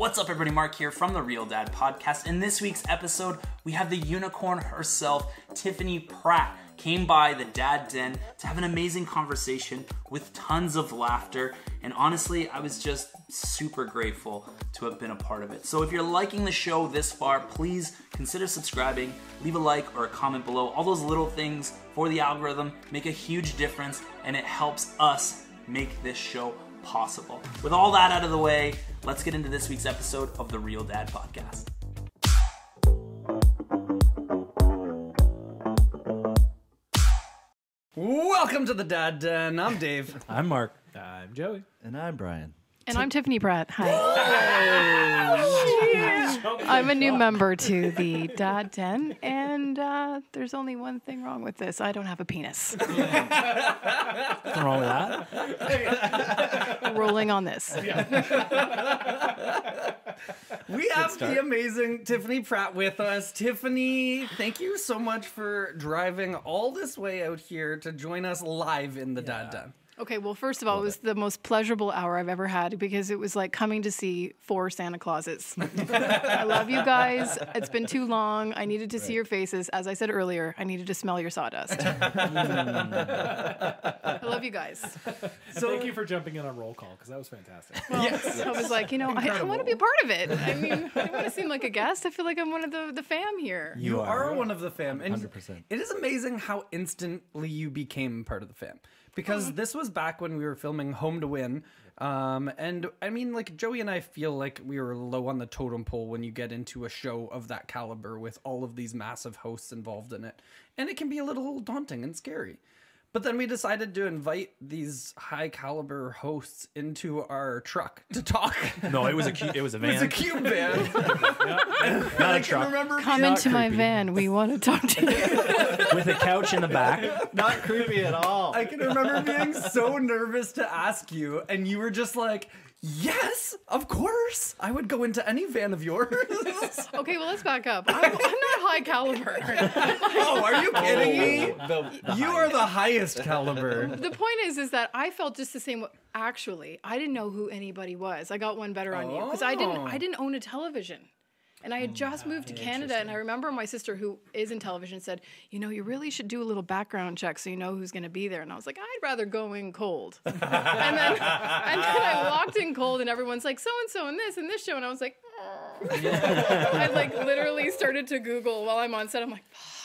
What's up, everybody? Mark here from the Real Dad Podcast. In this week's episode, we have the unicorn herself, Tiffany Pratt, came by the Dad Den to have an amazing conversation with tons of laughter. And honestly, I was just super grateful to have been a part of it. So if you're liking the show this far, please consider subscribing, leave a like or a comment below. All those little things for the algorithm make a huge difference, and it helps us make this show possible. With all that out of the way, let's get into this week's episode of the Real Dad Podcast. Welcome to the Dad Den. I'm Dave. I'm Mark. I'm Joey. And I'm Brian. And I'm Tiffany Pratt. Hi. I'm a new member to the Dad Den, and there's only one thing wrong with this. I don't have a penis. What's wrong with that? Rolling on this. We have the amazing Tiffany Pratt with us. Tiffany, thank you so much for driving all this way out here to join us live in the Dad Den. Okay, well, first of all, it was the most pleasurable hour I've ever had because it was like coming to see 4 Santa Clauses. I love you guys. It's been too long. I needed to see your faces. As I said earlier, I needed to smell your sawdust. I love you guys. So thank you for jumping in on roll call, because that was fantastic. Well, I was like, I want to be a part of it. I mean, I don't want to seem like a guest. I feel like I'm one of the fam here. You are one of the fam. And 100%. it is amazing how instantly you became part of the fam. Because this was back when we were filming Home to Win. And I mean, like, Joey and I feel like we were low on the totem pole when you get into a show of that caliber with all of these massive hosts involved in it. And it can be a little daunting and scary. But then we decided to invite these high caliber hosts into our truck to talk. No, it was a van. It was a cube van. Not a truck. Come into my van. We want to talk to you. With a couch in the back. Not creepy at all. I can remember being so nervous to ask you, and you were just like, yes, of course. I would go into any van of yours. Okay, well, let's back up. I'm not high caliber. Oh, are you kidding me? You are the highest caliber. The point is that I felt just the same. Actually, I didn't know who anybody was. I got one better on you because I didn't own a television. And I had just moved to Canada, and I remember my sister, who is in television, said, you really should do a little background check so you know who's going to be there. And I was like, I'd rather go in cold. and then I walked in cold, and everyone's like, so-and-so in this show. And I was like, I like literally started to Google while I'm on set. I'm like, fuck.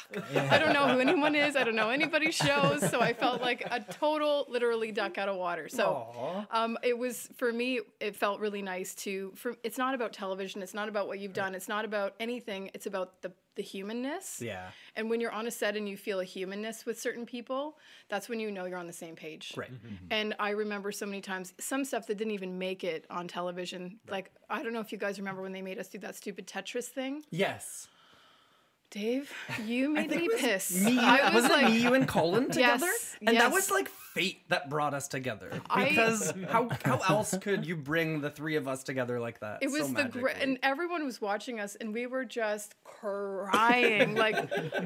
I don't know who anyone is. I don't know anybody's shows. So I felt like a total, literally duck out of water. So it was, for me, it felt really nice it's not about television. It's not about what you've done. It's not about anything. It's about the humanness. Yeah. And when you're on a set and you feel a humanness with certain people, that's when you know you're on the same page. Right. And I remember so many times, some stuff that didn't even make it on television. Right. Like, I don't know if you guys remember when they made us do that stupid Tetris thing. Yes. Dave, you made me piss. Wasn't it me, you, and Colin together? Yes, and that was like fate that brought us together. Because how else could you bring the three of us together like that? It was and everyone was watching us, and we were just crying, like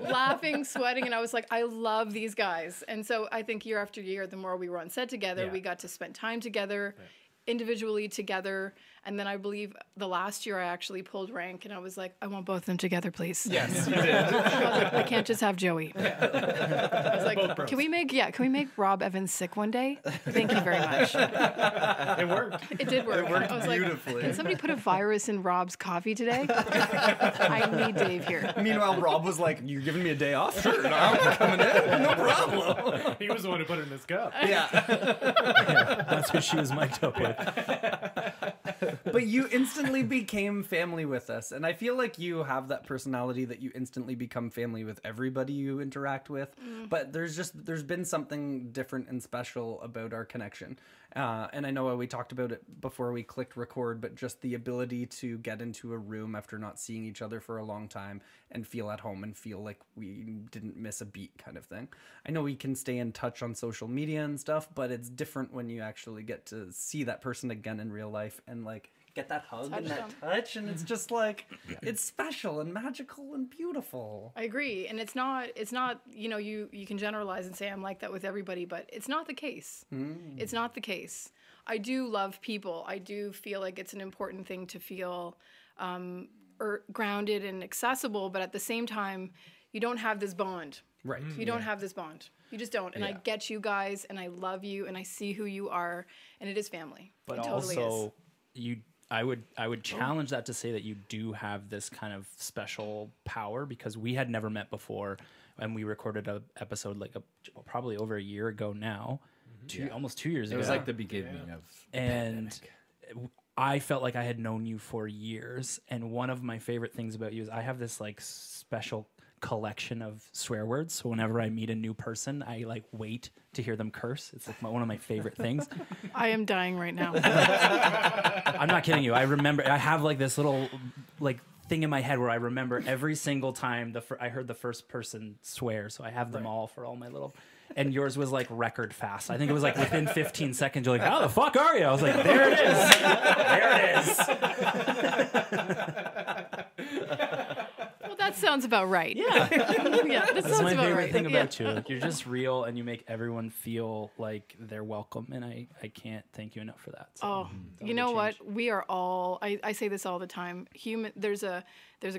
laughing, sweating, and I was like, I love these guys. And so I think year after year, the more we were on set together, we got to spend time together. Right. Individually together, and then I believe the last year I actually pulled rank, and I was like, I want both of them together, please. Yes, you did. I was like, I can't just have Joey. I was like, can we make Rob Evans sick one day? Thank you very much. It worked. It did work. It worked I was beautifully. Like, can somebody put a virus in Rob's coffee today? I need Dave here. Meanwhile, Rob was like, "You're giving me a day off? Sure, no, I'm coming in. No problem." He was the one who put it in his cup. Yeah. That's who she was mic'd up with. But you instantly became family with us, and I feel like you have that personality that you instantly become family with everybody you interact with. But there's been something different and special about our connection. And I know we talked about it before we clicked record, but just the ability to get into a room after not seeing each other for a long time and feel at home and feel like we didn't miss a beat kind of thing. I know we can stay in touch on social media and stuff, but it's different when you actually get to see that person again in real life and like get that hug and that touch, and it's just like it's special and magical and beautiful. I agree, and it's not you can generalize and say I'm like that with everybody, but it's not the case. It's not the case. I do love people. I do feel like it's an important thing to feel grounded and accessible, but at the same time, you don't have this bond. Right. You don't have this bond. You just don't. And I get you guys, and I love you, and I see who you are, and it is family. But it totally also, is. I would challenge that to say that you do have this kind of special power, because we had never met before, and we recorded an episode like probably over a year ago now, almost 2 years ago. It was like the beginning of and I felt like I had known you for years. And one of my favorite things about you is I have this like special collection of swear words. So whenever I meet a new person, I like wait to hear them curse. It's like one of my favorite things. I am dying right now. I'm not kidding you. I remember I have like this little like thing in my head where I remember every single time I heard the first person swear. So I have them all for all my little. And yours was like record fast. I think it was like within 15 seconds. You're like, how the fuck are you? I was like, there it is. There it is. Well, that sounds about right. Yeah. That That's sounds my about favorite right. thing about you. Like, you're just real, and you make everyone feel like they're welcome. And I can't thank you enough for that. So, Oh, you know what? We are all. I say this all the time. Human. There's a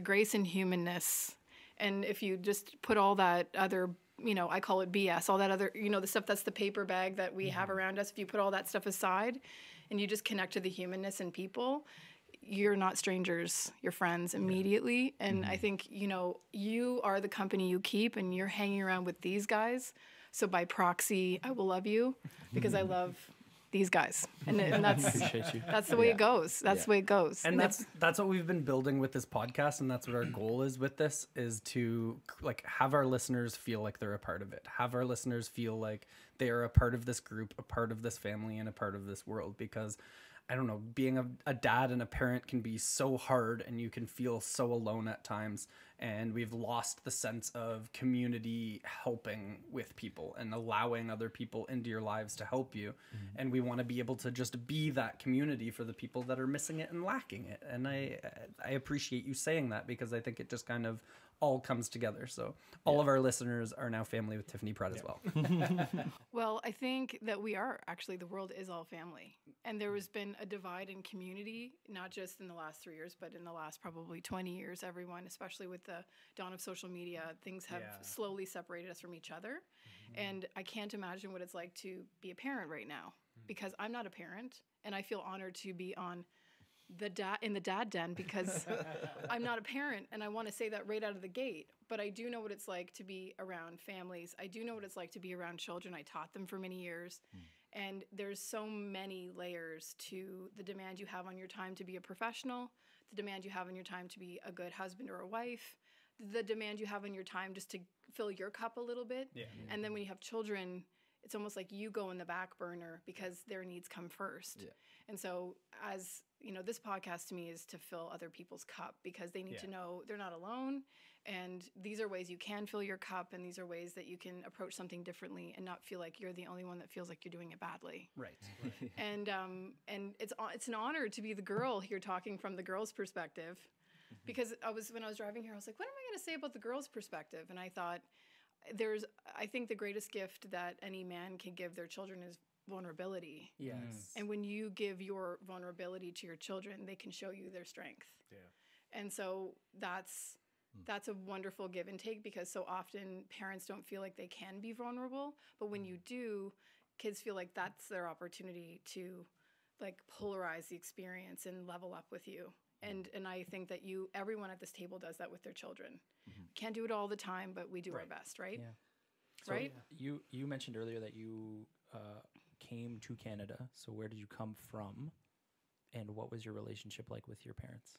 grace in humanness, and if you just put all that other, I call it BS, all that other, the stuff that's the paper bag that we have around us. If you put all that stuff aside, and you just connect to the humanness in people, you're not strangers, you're friends immediately. And I think, you are the company you keep, and you're hanging around with these guys. So by proxy, I will love you because I love these guys. And that's appreciate you. that's the way it goes. That's the way it goes. And that's what we've been building with this podcast, and that's what our goal is with this, is to like have our listeners feel like they're a part of it. Have our listeners feel like they are a part of this group, a part of this family, and a part of this world. Because I don't know, being a dad and a parent can be so hard, and you can feel so alone at times. And we've lost the sense of community helping with people and allowing other people into your lives to help you. And we want to be able to just be that community for the people that are missing it and lacking it. And I appreciate you saying that, because I think it just kind of all comes together. So all of our listeners are now family with Tiffany Pratt as well. Well, I think that we are actually, the world is all family. And there has been a divide in community, not just in the last 3 years, but in the last probably 20 years, everyone, especially with the dawn of social media, things have slowly separated us from each other. And I can't imagine what it's like to be a parent right now, because I'm not a parent, and I feel honored to be on in the dad den, because I'm not a parent, and I want to say that right out of the gate. But I do know what it's like to be around families. I do know what it's like to be around children. I taught them for many years. And there's so many layers to the demand you have on your time to be a professional, the demand you have on your time to be a good husband or a wife, the demand you have on your time just to fill your cup a little bit. And then when you have children, it's almost like you go in the back burner because their needs come first. And so as this podcast to me is to fill other people's cup, because they need to know they're not alone. And these are ways you can fill your cup, and these are ways that you can approach something differently and not feel like you're the only one that feels like you're doing it badly. Right. And it's an honor to be the girl here talking from the girl's perspective, because when I was driving here, I was like, what am I going to say about the girl's perspective? And I thought, I think the greatest gift that any man can give their children is vulnerability. Yes. And when you give your vulnerability to your children, they can show you their strength. And so that's a wonderful give and take, because so often parents don't feel like they can be vulnerable, but when you do, kids feel like that's their opportunity to like polarize the experience and level up with you. And I think that everyone at this table does that with their children. Can't do it all the time, but we do our best, right? So right? You mentioned earlier that you came to Canada. So where did you come from, and what was your relationship like with your parents?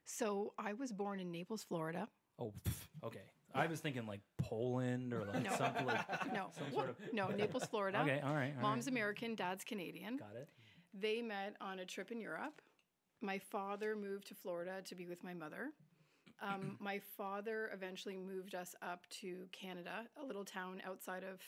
So I was born in Naples, Florida. Oh, okay. I was thinking like Poland or like something like No, Naples, Florida. Okay, all right. Mom's American, dad's Canadian. Got it. They met on a trip in Europe. My father moved to Florida to be with my mother. My father eventually moved us up to Canada, a little town outside of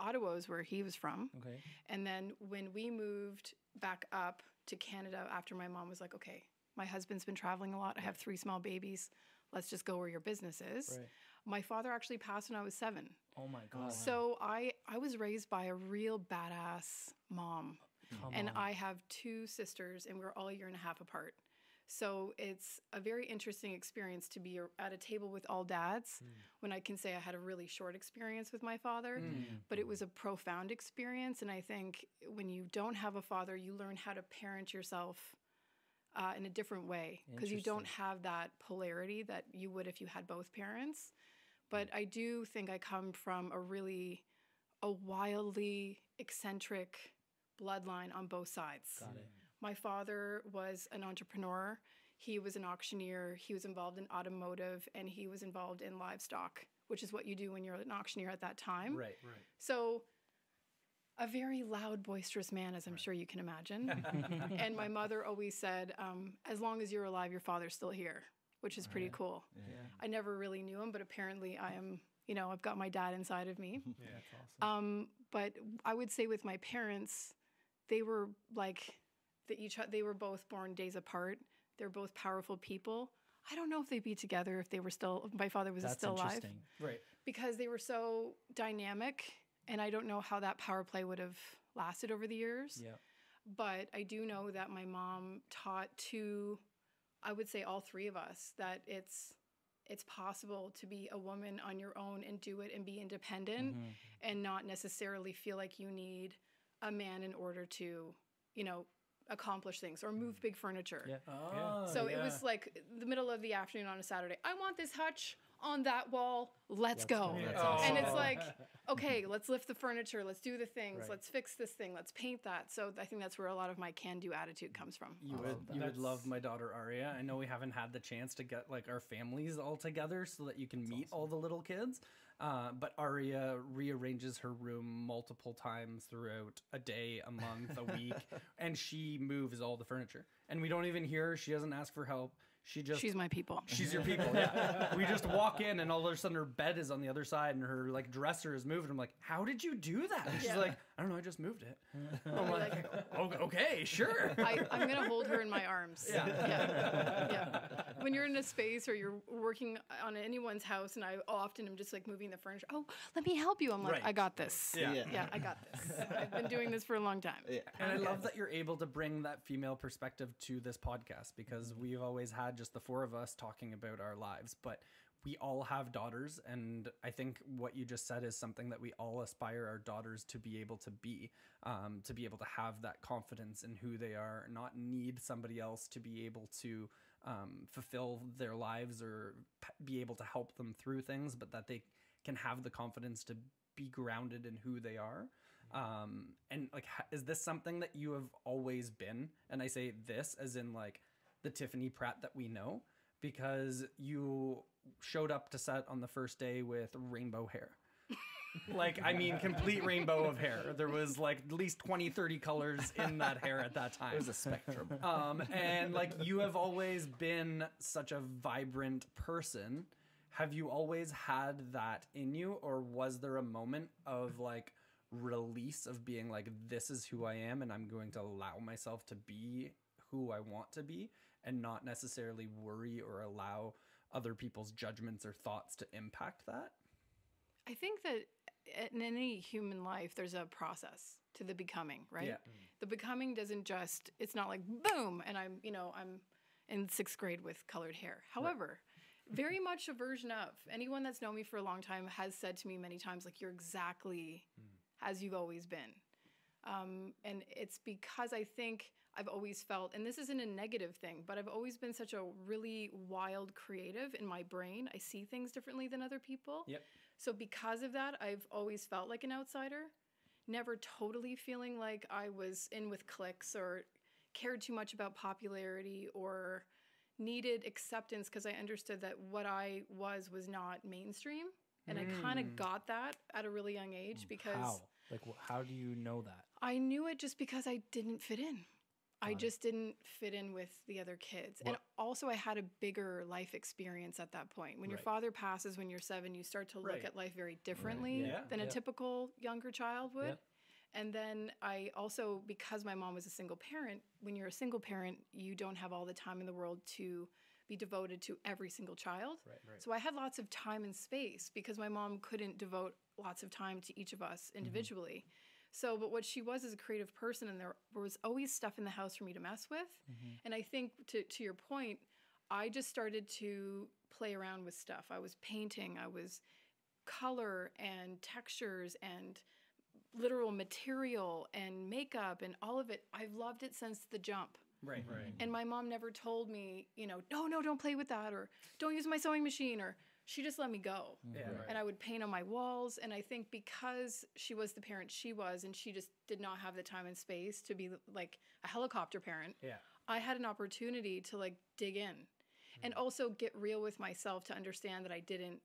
Ottawa is where he was from. Okay. And then when we moved back up to Canada after my mom was like, okay, my husband's been traveling a lot. I have 3 small babies. Let's just go where your business is. Right. My father actually passed when I was 7. Oh my God. So I was raised by a real badass mom. And I have 2 sisters, and we're all a year and a half apart. So it's a very interesting experience to be at a table with all dads when I can say I had a really short experience with my father, but it was a profound experience. And I think when you don't have a father, you learn how to parent yourself in a different way because you don't have that polarity that you would if you had both parents. But I do think I come from a wildly eccentric bloodline on both sides. Got it. My father was an entrepreneur. He was an auctioneer. He was involved in automotive, and he was involved in livestock, which is what you do when you're an auctioneer at that time. Right. So a very loud, boisterous man, as I'm sure you can imagine. And my mother always said, as long as you're alive, your father's still here, which is pretty cool. Yeah. I never really knew him, but apparently I am, I've got my dad inside of me. Yeah, that's awesome. But I would say with my parents, they were like, they were both born days apart. They're both powerful people. I don't know if they'd be together if my father was still alive. Interesting. Right. Because they were so dynamic, and I don't know how that power play would have lasted over the years. Yeah. But I do know that my mom taught I would say all 3 of us, that it's possible to be a woman on your own and do it and be independent and not necessarily feel like you need a man in order to, accomplish things or move big furniture. Yeah. Oh, So it was like the middle of the afternoon on a Saturday. I want this hutch on that wall. Let's go. go. That's awesome. And it's like, okay, let's lift the furniture. Let's do the things. Right. Let's fix this thing. Let's paint that. So I think that's where a lot of my can-do attitude comes from. You would love my daughter Aria. I know we haven't had the chance to get like our families all together so that you can meet all the little kids. But Aria rearranges her room multiple times throughout a day, a month, a week, and she moves all the furniture. And we don't even hear her. She doesn't ask for help. She's my people. She's your people, yeah. We just walk in and all of a sudden her bed is on the other side and her like dresser is moved. I'm like, how did you do that? And she's like, I don't know, I just moved it. I'm like, okay, sure. I'm going to hold her in my arms. Yeah. When you're in a space or you're working on anyone's house, and I often am just like moving the furniture. Oh, let me help you. I'm like, Right. I got this. Yeah. I got this. I've been doing this for a long time. Yeah. And I love that you're able to bring that female perspective to this podcast because we've always had just the 4 of us talking about our lives, but we all have daughters, and I think what you just said is something that we all aspire our daughters to be able to able to have that confidence in who they are, not need somebody else to be able to fulfill their lives or be able to help them through things, but that they can have the confidence to be grounded in who they are. And like, is this something that you have always been? And I say this as in like the Tiffany Pratt that we know, because you showed up to set on the first day with rainbow hair. Like, I mean, complete rainbow of hair. There was like at least 20, 30 colors in that hair at that time. It was a spectrum. And like, you have always been such a vibrant person. Have you always had that in you, or was there a moment of like release of being like, this is who I am and I'm going to allow myself to be who I want to be and not necessarily worry or allow other people's judgments or thoughts to impact that? I think that in any human life, there's a process to the becoming, right? Yeah. The becoming it's not like boom, and I'm in 6th grade with colored hair. However, very much a version of anyone that's known me for a long time has said to me many times, like, you're exactly as you've always been. And it's because I think I've always felt, and this isn't a negative thing, but I've always been such a really wild creative in my brain. I see things differently than other people. Yep. So because of that, I've always felt like an outsider, never totally feeling like I was in with cliques or cared too much about popularity or needed acceptance, because I understood that what I was not mainstream. And I kind of got that at a really young age because... How? Like, how do you know that? I knew it just because I didn't fit in. I just didn't fit in with the other kids. And also I had a bigger life experience at that point. When your father passes when you're 7, you start to look at life very differently than a typical younger child would. And then I also, because my mom was a single parent, when you're a single parent, you don't have all the time in the world to be devoted to every single child. Right. So I had lots of time and space because my mom couldn't devote lots of time to each of us individually. So, but what she was is a creative person, and there was always stuff in the house for me to mess with. And I think to your point, I just started to play around with stuff. I was painting, I was color and textures and literal material and makeup and all of it. I've loved it since the jump. Right. And my mom never told me, no, don't play with that, or don't use my sewing machine, or she just let me go. Yeah. And I would paint on my walls. And I think because she was the parent she was, and she just did not have the time and space to be like a helicopter parent, I had an opportunity to like dig in and also get real with myself to understand that I didn't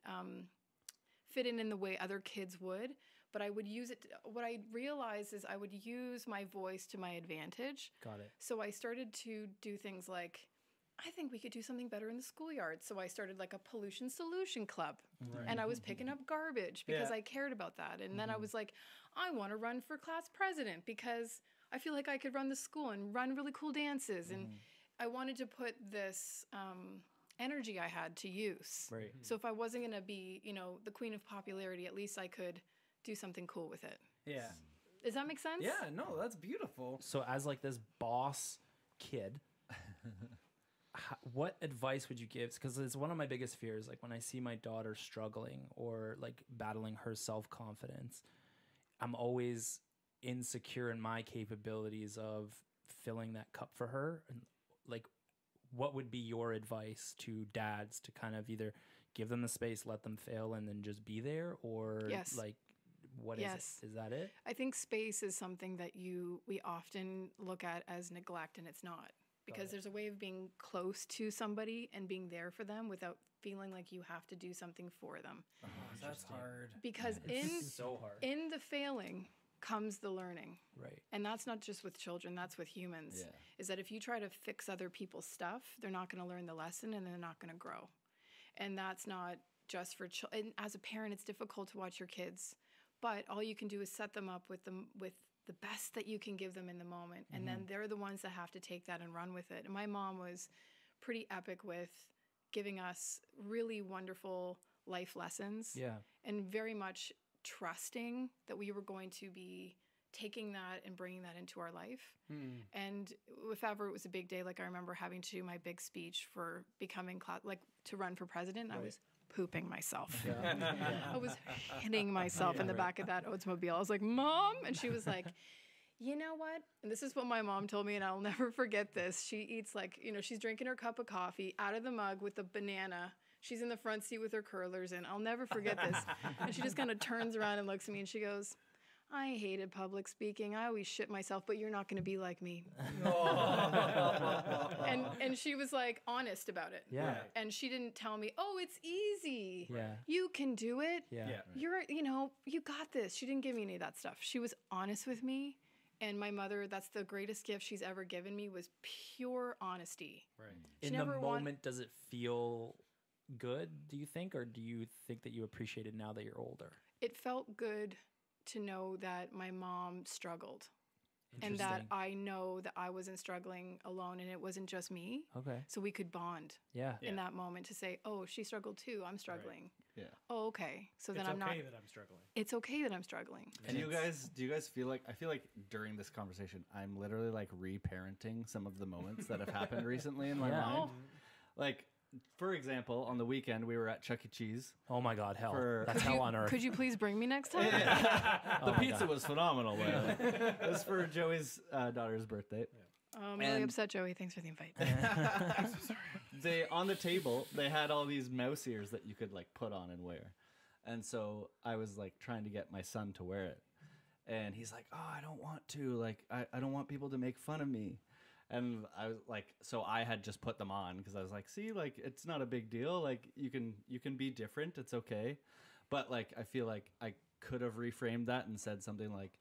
fit in the way other kids would, but I would use it. What I realized is I would use my voice to my advantage. Got it. So I started to do things like, I think we could do something better in the schoolyard. So I started like a pollution solution club, and I was picking up garbage because I cared about that. And then I was like, I want to run for class president because I feel like I could run the school and run really cool dances. And I wanted to put this energy I had to use. Right. So if I wasn't going to be, the queen of popularity, at least I could do something cool with it. Yeah. Does that make sense? Yeah, no, that's beautiful. So as like this boss kid, what advice would you give? Because it's one of my biggest fears. Like when I see my daughter struggling or like battling her self-confidence, I'm always insecure in my capabilities of filling that cup for her. And like, what would be your advice to dads to kind of either give them the space, let them fail, and then just be there, or like, what is it? Is that it? I think space is something that we often look at as neglect, and it's not. Because there's a way of being close to somebody and being there for them without feeling like you have to do something for them. Oh, that's hard. Because So hard. in the failing comes the learning. Right. And that's not just with children, that's with humans. Yeah. Is that if you try to fix other people's stuff, they're not going to learn the lesson and they're not going to grow. And that's not just for children. As a parent, it's difficult to watch your kids, but all you can do is set them up with the best that you can give them in the moment. And then they're the ones that have to take that and run with it. And my mom was pretty epic with giving us really wonderful life lessons. Yeah. And very much trusting that we were going to be taking that and bringing that into our life. And if ever it was a big day, like I remember having to do my big speech for becoming, to run for president, I was pooping myself. I was hitting myself in the back of that Oldsmobile. I was like, Mom? And she was like, you know what? And this is what my mom told me, and I'll never forget this. She eats she's drinking her cup of coffee out of the mug with a banana. She's in the front seat with her curlers, and I'll never forget this. And she just kind of turns around and looks at me, and she goes, I hated public speaking. I always shit myself, but you're not going to be like me. And she was like honest about it. Yeah. And she didn't tell me, oh, it's easy. Yeah. You can do it. Yeah. You're, you got this. She didn't give me any of that stuff. She was honest with me. And my mother, that's the greatest gift she's ever given me, was pure honesty. Right. In the moment, does it feel good, do you think? Or do you think that you appreciate it now that you're older? It felt good to know that my mom struggled and that I know that I wasn't struggling alone and it wasn't just me. Okay. So we could bond in that moment to say, oh, she struggled too. I'm struggling. Yeah. Oh, okay. So then I'm not. It's okay that I'm struggling. It's okay that I'm struggling. And do you guys feel like, I feel like during this conversation, I'm literally like reparenting some of the moments that have happened recently in my mind. Like, for example, on the weekend, we were at Chuck E. Cheese. Oh my God, hell. That's hell on earth. Could you please bring me next time? The pizza was phenomenal, by the way. It was for Joey's daughter's birthday. I'm really upset, Joey. Thanks for the invite. On the table, they had all these mouse ears that you could like put on and wear. And so I was like trying to get my son to wear it. And he's like, oh, I don't want to. Like, I don't want people to make fun of me. And I was like, so I had just put them on because I was like, see, like, it's not a big deal. Like, you can be different. It's okay. But like, I feel like I could have reframed that and said something like,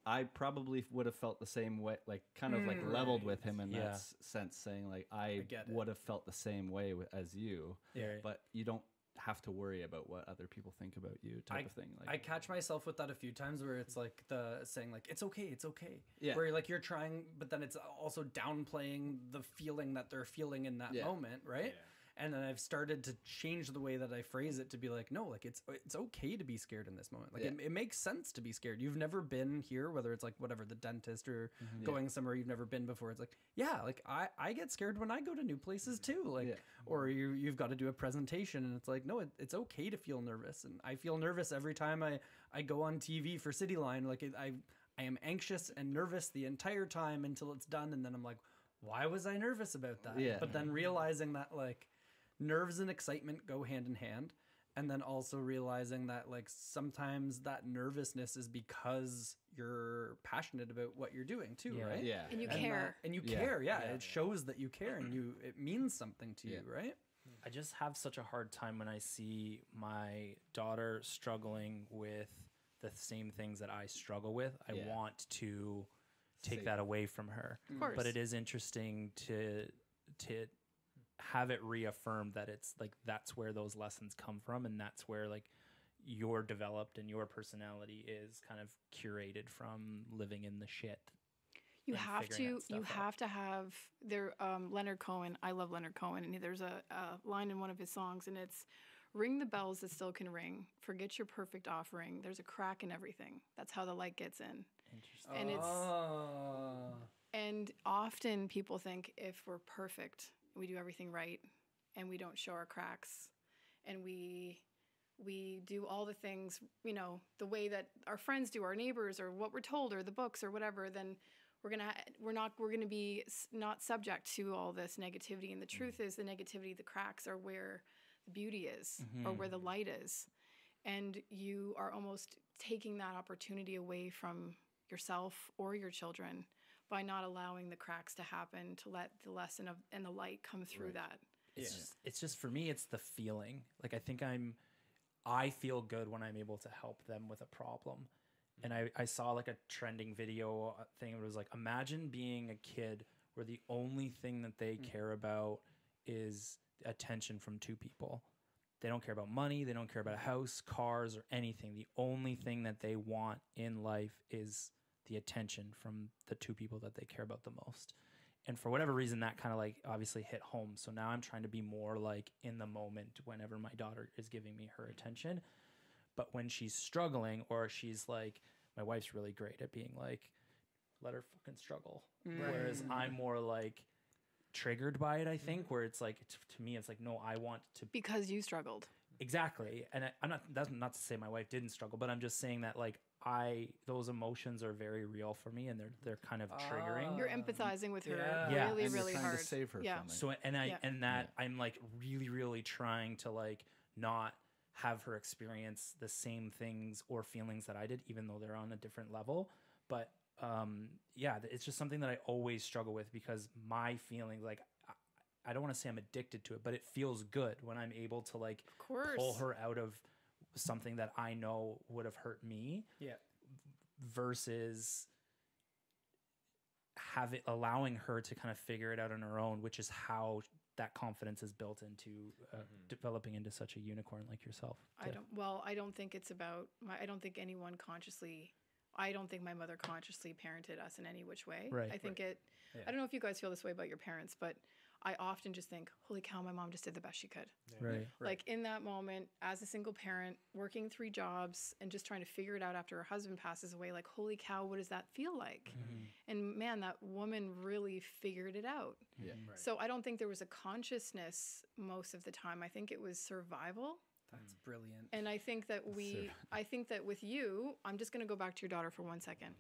I probably would have felt the same way, like kind of like leveled with him in that sense, saying like, I would have felt the same way as you, but you don't have to worry about what other people think about you type of thing. Like, I catch myself with that a few times where it's like the saying like, it's okay. Yeah. Where like you're trying, but then it's also downplaying the feeling that they're feeling in that moment. Right. Yeah. And then I've started to change the way that I phrase it to be like, no, like it's okay to be scared in this moment. Like it makes sense to be scared. You've never been here, whether it's like whatever, the dentist or going somewhere you've never been before. It's like, yeah, like I get scared when I go to new places too. Like, or you've got to do a presentation and it's like, no, it's okay to feel nervous. And I feel nervous every time I go on TV for City Line. Like I am anxious and nervous the entire time until it's done. And then I'm like, why was I nervous about that? Yeah. But then realizing that like nerves and excitement go hand in hand. And then also realizing that like sometimes that nervousness is because you're passionate about what you're doing too, right? Yeah. And you care. And you care, it shows that you care and it means something to you, right? I just have such a hard time when I see my daughter struggling with the same things that I struggle with. I want to take that away from her. Of course. But it is interesting to have it reaffirmed that it's like that's where those lessons come from, and that's where like you're developed and your personality is kind of curated from living in the shit. You have to have there. Leonard Cohen. I love Leonard Cohen, and there's a line in one of his songs, and it's, "Ring the bells that still can ring. Forget your perfect offering. There's a crack in everything. That's how the light gets in." Interesting. And and often people think if we're perfect, we do everything right, and we don't show our cracks, and we do all the things, the way that our friends do, our neighbors, or what we're told, or the books, or whatever, then we're gonna be not subject to all this negativity. And the truth is, the negativity, the cracks are where the beauty is, or where the light is, and you are almost taking that opportunity away from yourself or your children by not allowing the cracks to happen, to let the lesson and the light come through that. It's just for me, it's the feeling. Like I feel good when I'm able to help them with a problem. And I saw like a trending video thing. It was like, imagine being a kid where the only thing that they care about is attention from two people. They don't care about money. They don't care about a house, cars, or anything. The only thing that they want in life is the attention from the two people that they care about the most. And for whatever reason, that kind of like obviously hit home. So now I'm trying to be more like in the moment whenever my daughter is giving me her attention. But when she's struggling, or she's like, my wife's really great at being like, let her fucking struggle. Whereas I'm more like triggered by it, I think, where it's like, to me, it's like, no, I want to. Because you struggled. Exactly. And that's not to say my wife didn't struggle, but I'm just saying that like those emotions are very real for me, and they're kind of triggering. You're empathizing with her And really trying hard. to save her from it. So I'm like really, really trying to like not have her experience the same things or feelings that I did, even though they're on a different level. But it's just something that I always struggle with, because my feeling, like, I don't want to say I'm addicted to it, but it feels good when I'm able to like pull her out of something that I know would have hurt me. Yeah. Versus allowing her to kind of figure it out on her own, which is how that confidence is built into developing into such a unicorn like yourself. I don't think it's about I don't think anyone consciously. I don't think my mother consciously parented us in any which way. Right. I think I don't know if you guys feel this way about your parents, but I often just think, holy cow, my mom just did the best she could. Right. Like in that moment, as a single parent, working 3 jobs and just trying to figure it out after her husband passes away, like, holy cow, what does that feel like? And man, that woman really figured it out. Yeah. Right. So I don't think there was a consciousness most of the time. I think it was survival. That's brilliant. And I think that I think that with you, I'm just going to go back to your daughter for 1 second.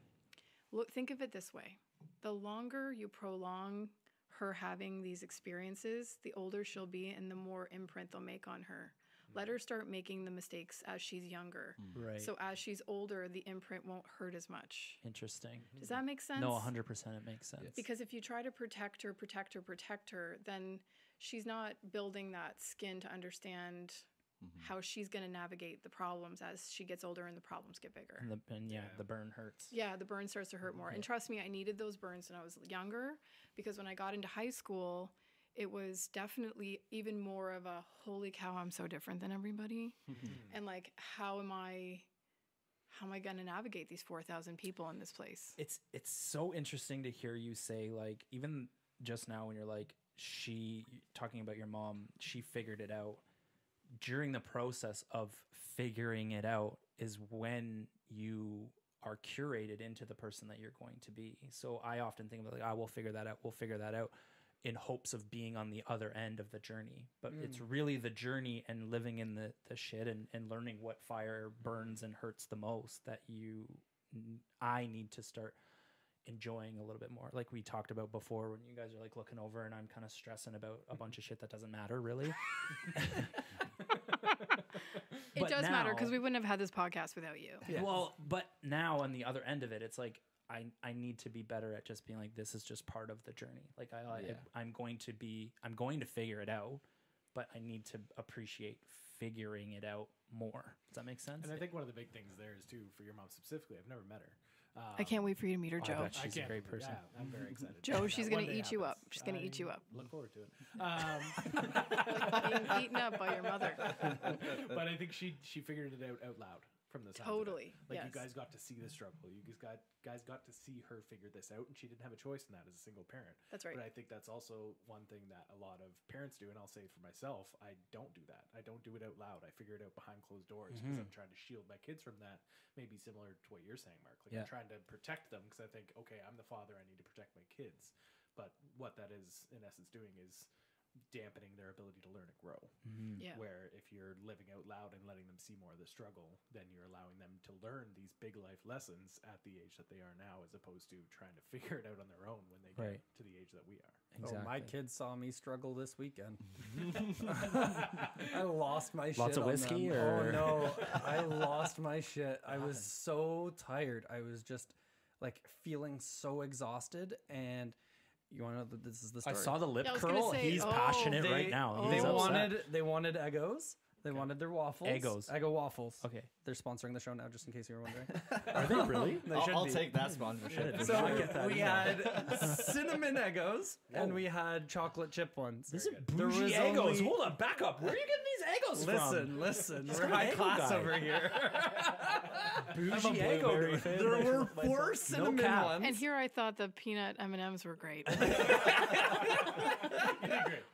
Look, think of it this way. The longer you prolong her having these experiences, the older she'll be and the more imprint they'll make on her. Let her start making the mistakes as she's younger. Right. So as she's older, the imprint won't hurt as much. Interesting. Does that make sense? No, 100% it makes sense. Because if you try to protect her, then she's not building that skin to understand how she's going to navigate the problems as she gets older and the problems get bigger. And the burn hurts. Yeah, the burn starts to hurt more. And trust me, I needed those burns when I was younger, because when I got into high school, it was definitely even more of a, holy cow, I'm so different than everybody. And like, how am I going to navigate these 4,000 people in this place? It's so interesting to hear you say, like, even just now when you're like, she, talking about your mom, she figured it out. During the process of figuring it out is when you are curated into the person that you're going to be. So I often think about like, I will figure that out. We'll figure that out in hopes of being on the other end of the journey. But it's really the journey and living in the shit and learning what fire burns and hurts the most that I need to start enjoying a little bit more. Like we talked about before when you guys are like looking over and I'm kind of stressing about a bunch of shit that doesn't matter really. It does matter because we wouldn't have had this podcast without you. Yeah. Well, but now on the other end of it, it's like I need to be better at just being like, this is just part of the journey. Like I'm going to figure it out, but I need to appreciate figuring it out more. Does that make sense? And I think one of the big things there is too, for your mom specifically, I've never met her. I can't wait for you to meet her, Joe. She's a great person. Yeah, I'm very excited. Joe, she's One going to day eat you up. happens. She's going to eat you up. Look forward to it. Like being eaten up by your mother. But I think she figured it out loud from the sounds of it. Totally. Like you yes. guys got to see the struggle. You guys got to see her figure this out, and she didn't have a choice in that as a single parent. That's right. But I think that's also one thing that a lot of parents do, and I'll say for myself, I don't do that. I don't do it out loud. I figure it out behind closed doors because I'm trying to shield my kids from that. Maybe similar to what you're saying, Mark. Like I'm trying to protect them because I think, okay, I'm the father. I need to protect my kids. But what that is in essence doing is dampening their ability to learn and grow. Yeah. Where if you're living out loud and letting them see more of the struggle, then you're allowing them to learn these big life lessons at the age that they are now, as opposed to trying to figure it out on their own when they get to the age that we are. Exactly. Oh, my kids saw me struggle this weekend. I lost my shit. Lots of whiskey, on them. or Oh no, I lost my shit. I was so tired. I was just like feeling so exhausted. And you want to know that this is the I story? saw the lip I was gonna curl. say, He's passionate right now. They He's upset. wanted Eggos. They wanted their waffles. Eggos. Eggo waffles. Okay. They're sponsoring the show now, just in case you were wondering. Are they really? They should I'll be. take that sponsorship. So get that we email. had cinnamon Eggos and we had chocolate chip ones. This is There bougie was Eggos. only- Hold on, back up. Where are you getting these Eggos Listen. We're an high Eggo class guy. over here. from? Bougie Eggo fan. There were 4 cinnamon cap. ones. And here I thought the peanut M&Ms were great.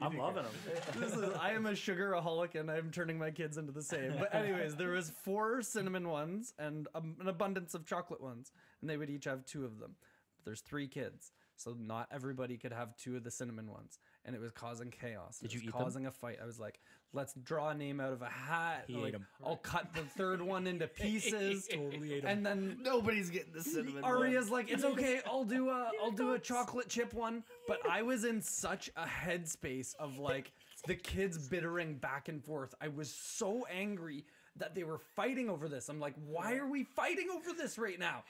I'm loving them. I am a sugaraholic and I'm turning my kids into the same. But anyways, there was 4 cinnamon ones and an abundance of chocolate ones, and they would each have 2 of them. But there's 3 kids, so not everybody could have 2 of the cinnamon ones, and it was causing chaos. Did It you was eat them? causing a fight. I was like, let's draw a name out of a hat. He ate 'em. I'll cut the 3rd one into pieces. Totally ate 'em. And then Nobody's getting the cinnamon. Aria's like, it's okay, I'll do a chocolate chip one. But I was in such a headspace of like the kids bittering back and forth. I was so angry that they were fighting over this. I'm like, why are we fighting over this right now?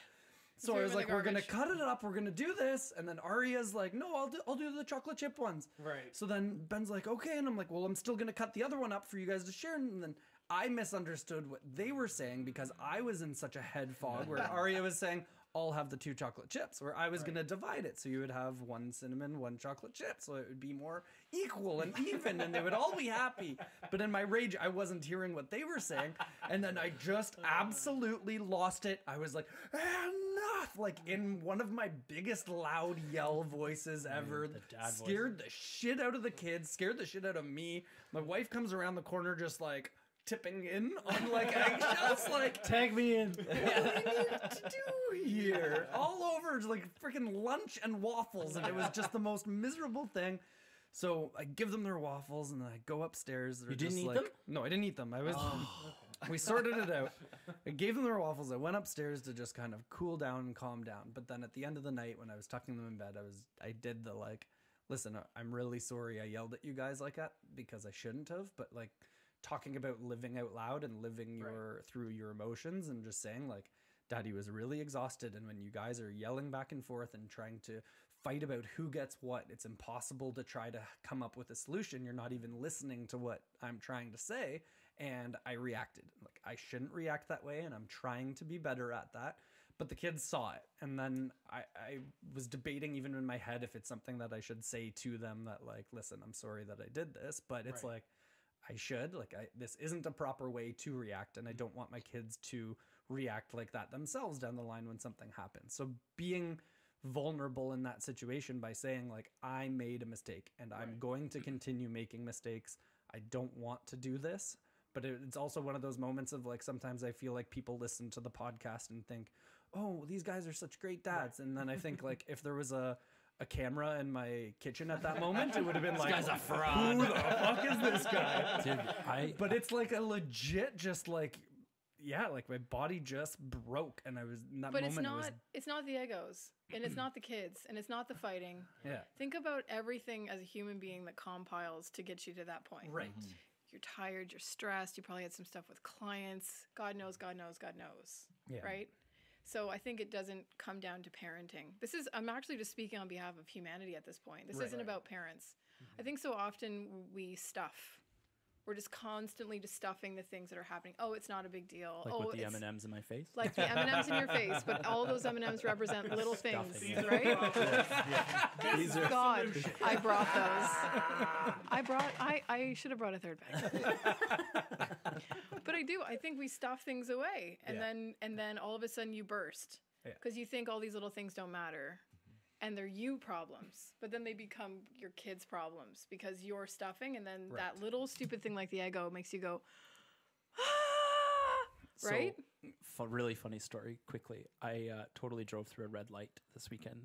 So I Throw was them in like, the we're gonna garbage. cut it up, we're gonna do this, and then Aria's like, no, I'll do the chocolate chip ones. Right. So then Ben's like, okay, and I'm like, well, I'm still gonna cut the other one up for you guys to share, and then I misunderstood what they were saying because I was in such a head fog where Aria was saying, I'll have the 2 chocolate chips, where I was gonna divide it, so you would have 1 cinnamon, 1 chocolate chip, so it would be more equal and even, and they would all be happy. But in my rage, I wasn't hearing what they were saying, and then I just absolutely lost it. I was like, enough! Like in one of my biggest loud yell voices ever. the dad voice. Scared the shit out of the kids, scared the shit out of me. My wife comes around the corner just like tipping in on like eggshells, like Tag me in. what do we need to do here? All over, just like freaking lunch and waffles, and it was just the most miserable thing. So I give them their waffles, and then I go upstairs. They're You didn't just eat like, them? No, I didn't eat them. I was. We sorted it out. I gave them their waffles. I went upstairs to just kind of cool down and calm down. But then at the end of the night, when I was tucking them in bed, I did the like, listen, I'm really sorry I yelled at you guys like that because I shouldn't have. But like, talking about living out loud and living through your emotions and just saying like, Daddy was really exhausted, and when you guys are yelling back and forth and trying to fight about who gets what, it's impossible to try to come up with a solution. You're not even listening to what I'm trying to say. And I reacted like I shouldn't react that way, and I'm trying to be better at that. But the kids saw it, and then I was debating even in my head if it's something that I should say to them, that like, listen, I'm sorry that I did this, but it's like, I should, like, this isn't a proper way to react, and I don't want my kids to react like that themselves down the line when something happens. So being vulnerable in that situation by saying like, I made a mistake and I'm going to continue making mistakes. I don't want to do this. But it's also one of those moments of like, sometimes I feel like people listen to the podcast and think, oh, these guys are such great dads. And then I think like, if there was a camera in my kitchen at that moment, it would have been like, guy's a fraud. Who the fuck is this guy? Dude, But it's like a legit, just like, yeah, like my body just broke, and I was in that But moment. it's not the egos, and it's not the kids, and it's not the fighting. Yeah. Think about everything as a human being that compiles to get you to that point. Right. You're tired, you're stressed, you probably had some stuff with clients. God knows, God knows, God knows. Yeah. Right? So I think it doesn't come down to parenting. I'm actually just speaking on behalf of humanity at this point. This isn't about parents. I think so often we stuff. We're just constantly just stuffing the things that are happening. Oh, it's not a big deal. like oh, with the it's M&Ms in my face. like the M&Ms in your face, but all those M&Ms represent little things, Stuffing. right? These are God, I brought those. I should have brought a third bag. But I do. I think we stuff things away, and then all of a sudden you burst because you think all these little things don't matter. And they're you problems, but then they become your kids' problems because you're stuffing, and then that little stupid thing like the ego makes you go, right? So, really funny story. Quickly, I totally drove through a red light this weekend.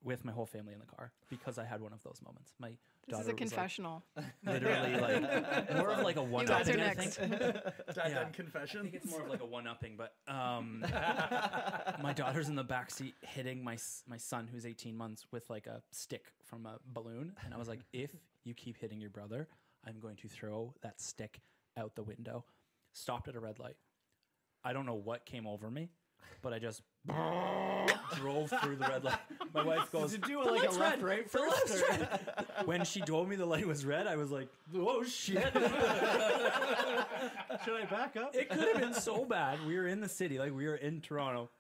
With my whole family in the car because I had one of those moments. My This daughter is a was confessional. like, literally like more of like a one. You guys are I next. think. Dad I confession. think it's more of like a one-upping, but my daughter's in the backseat hitting my son, who's 18 months, with like a stick from a balloon. And I was like, if you keep hitting your brother, I'm going to throw that stick out the window. Stopped at a red light. I don't know what came over me, but I just drove through the red light. My wife goes, Did you do like a left, right first? when she told me the light was red, I was like, oh shit. Should I back up? It could have been so bad. We were in the city, like we were in Toronto,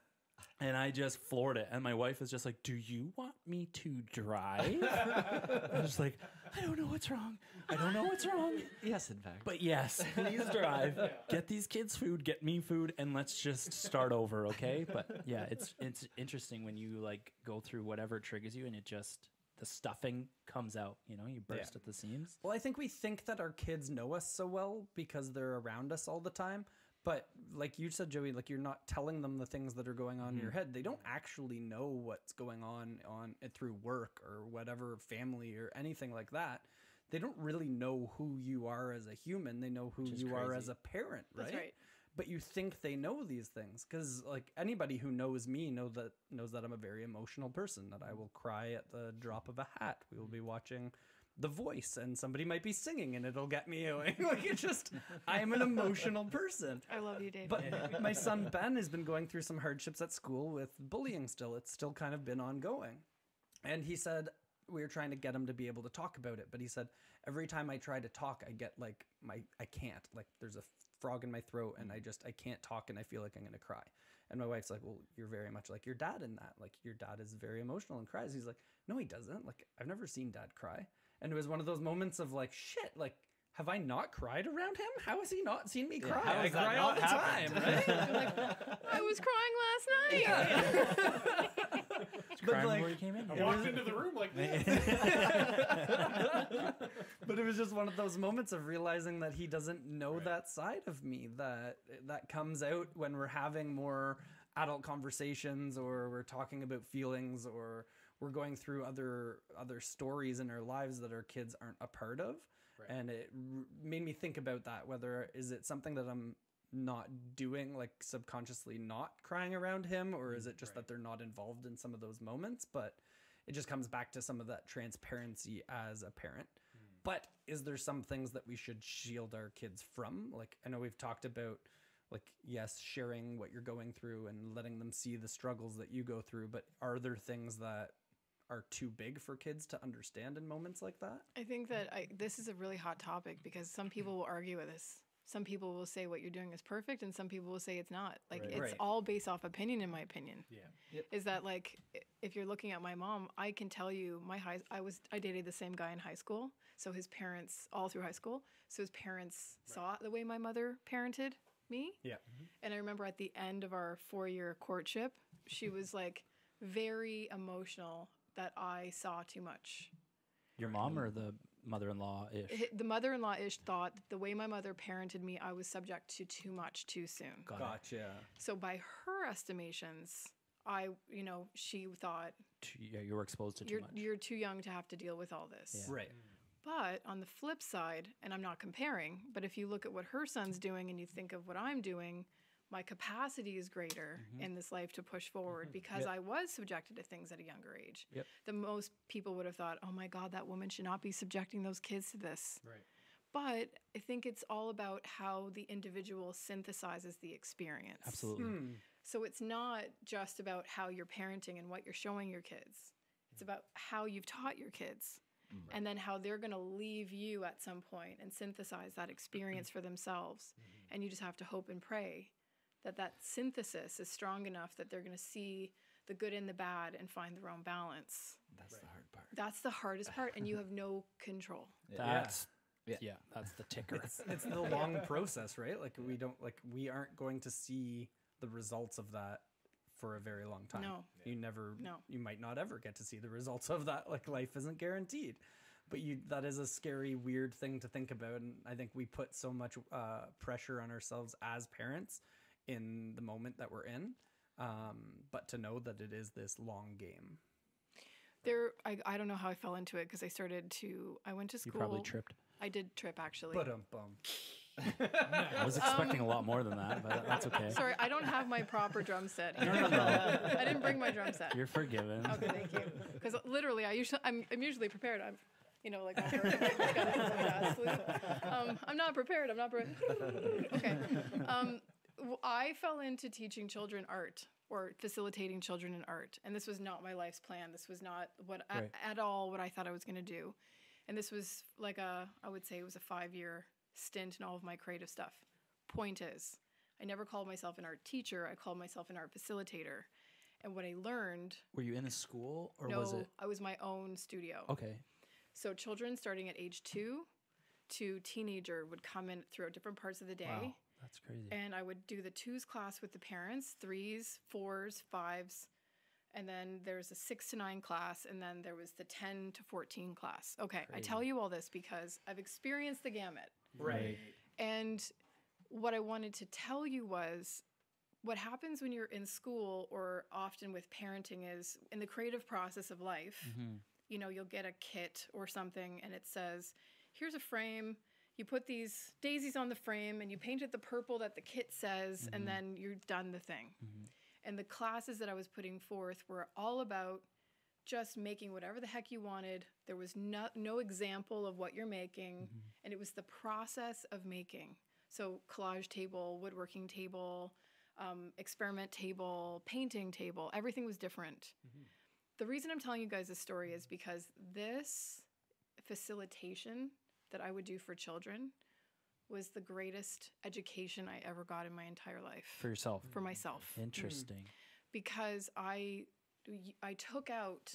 and I just floored it. And my wife was just like, do you want me to drive? I was like, I don't know what's wrong. I don't know what's wrong. Yes, in fact. But yes, please drive. Get these kids food, get me food, and let's just start over, okay? But yeah, it's interesting when you like go through whatever triggers you and it just the stuffing comes out, you know, you burst at the seams. Well, I think we think that our kids know us so well because they're around us all the time. But like you said, Joey, like you're not telling them the things that are going on in your head. They don't actually know what's going on through work or whatever, family or anything like that. They don't really know who you are as a human. They know who you are as a parent, right? That's right. But you think they know these things because like anybody who knows me knows that I'm a very emotional person, that I will cry at the drop of a hat. We will be watching The Voice and somebody might be singing and it'll get me going. Like it's just, I'm an emotional person. I love you, Dave. But my son Ben has been going through some hardships at school with bullying still. It's still kind of been ongoing. And he said, we were trying to get him to be able to talk about it. But he said, every time I try to talk, I get like, I can't. Like there's a frog in my throat and I can't talk and I feel like I'm going to cry. And my wife's like, well, you're very much like your dad in that. Like your dad is very emotional and cries. He's like, no, he doesn't. Like I've never seen dad cry. And it was one of those moments of like, shit, like, have I not cried around him? How has he not seen me cry? I cry all the time, right? Like, I was crying last night. Crying like, before you came in? I walked into the room like this. But it was just one of those moments of realizing that he doesn't know that side of me, that comes out when we're having more adult conversations or we're talking about feelings or we're going through other stories in our lives that our kids aren't a part of. Right. And it made me think about that, whether is it something that I'm not doing, like subconsciously not crying around him, or is it just that they're not involved in some of those moments? But it just comes back to some of that transparency as a parent. But is there some things that we should shield our kids from? Like I know we've talked about, like, yes, sharing what you're going through and letting them see the struggles that you go through, but are there things that are too big for kids to understand in moments like that? I think that this is a really hot topic because some people will argue with this. Some people will say what you're doing is perfect and some people will say it's not. Like it's all based off opinion, in my opinion. Yeah. Yep. Is that like, if you're looking at my mom, I can tell you I dated the same guy in high school. So his parents, all through high school, so his parents saw the way my mother parented me. Yeah. And I remember at the end of our 4-year courtship, she was like, very emotional that I saw too much. Your mom or the mother-in-law-ish? The mother-in-law-ish thought that the way my mother parented me, I was subject to too much too soon. Gotcha. So by her estimations, she thought, Yeah, you were exposed to too much. you're too young to have to deal with all this. Right. But on the flip side, and I'm not comparing, but if you look at what her son's doing and you think of what I'm doing, my capacity is greater in this life to push forward because I was subjected to things at a younger age. Yep. The most people would have thought, oh my God, that woman should not be subjecting those kids to this. Right. But I think it's all about how the individual synthesizes the experience. Absolutely. So it's not just about how you're parenting and what you're showing your kids. It's about how you've taught your kids. And then how they're going to leave you at some point and synthesize that experience for themselves. And you just have to hope and pray that that synthesis is strong enough that they're going to see the good and the bad and find their own balance. That's the hard part. That's the hardest part, and you have no control. That's Yeah. that's the ticker. It's the long process, right? Like we aren't going to see the results of that for a very long time. No. You might not ever get to see the results of that. Like life isn't guaranteed. But that is a scary, weird thing to think about. And I think we put so much pressure on ourselves as parents in the moment that we're in. But to know that it is this long game. I don't know how I fell into it because I went to school. You probably tripped. I did trip, actually. But I was expecting a lot more than that, but that's okay. Sorry, I don't have my proper drum set here. No. I didn't bring my drum set. You're forgiven. Okay, thank you. Because literally, I'm usually prepared. I'm not prepared. Okay. I fell into teaching children art or facilitating children in art, and this was not my life's plan. This was not at all what I thought I was going to do, and this was I would say it was a 5-year stint in all of my creative stuff. Point is, I never called myself an art teacher. I called myself an art facilitator. And what I learned... Were you in a school or no, was it... I was my own studio. Okay. So children starting at age 2 to teenager would come in throughout different parts of the day. Wow, that's crazy. And I would do the 2s class with the parents, 3s, 4s, 5s. And then there's a 6 to 9 class, and then there was the 10 to 14 class. Okay, I tell you all this because I've experienced the gamut. right. And what I wanted to tell you was what happens when you're in school or often with parenting is in the creative process of life, you'll get a kit or something and it says, here's a frame. You put these daisies on the frame and you paint it the purple that the kit says, and then you're done the thing. And the classes that I was putting forth were all about just making whatever the heck you wanted. There was no example of what you're making, and it was the process of making. So collage table, woodworking table, experiment table, painting table, everything was different. The reason I'm telling you guys this story is because this facilitation that I would do for children was the greatest education I ever got in my entire life. For yourself? For myself. Interesting. Because I took out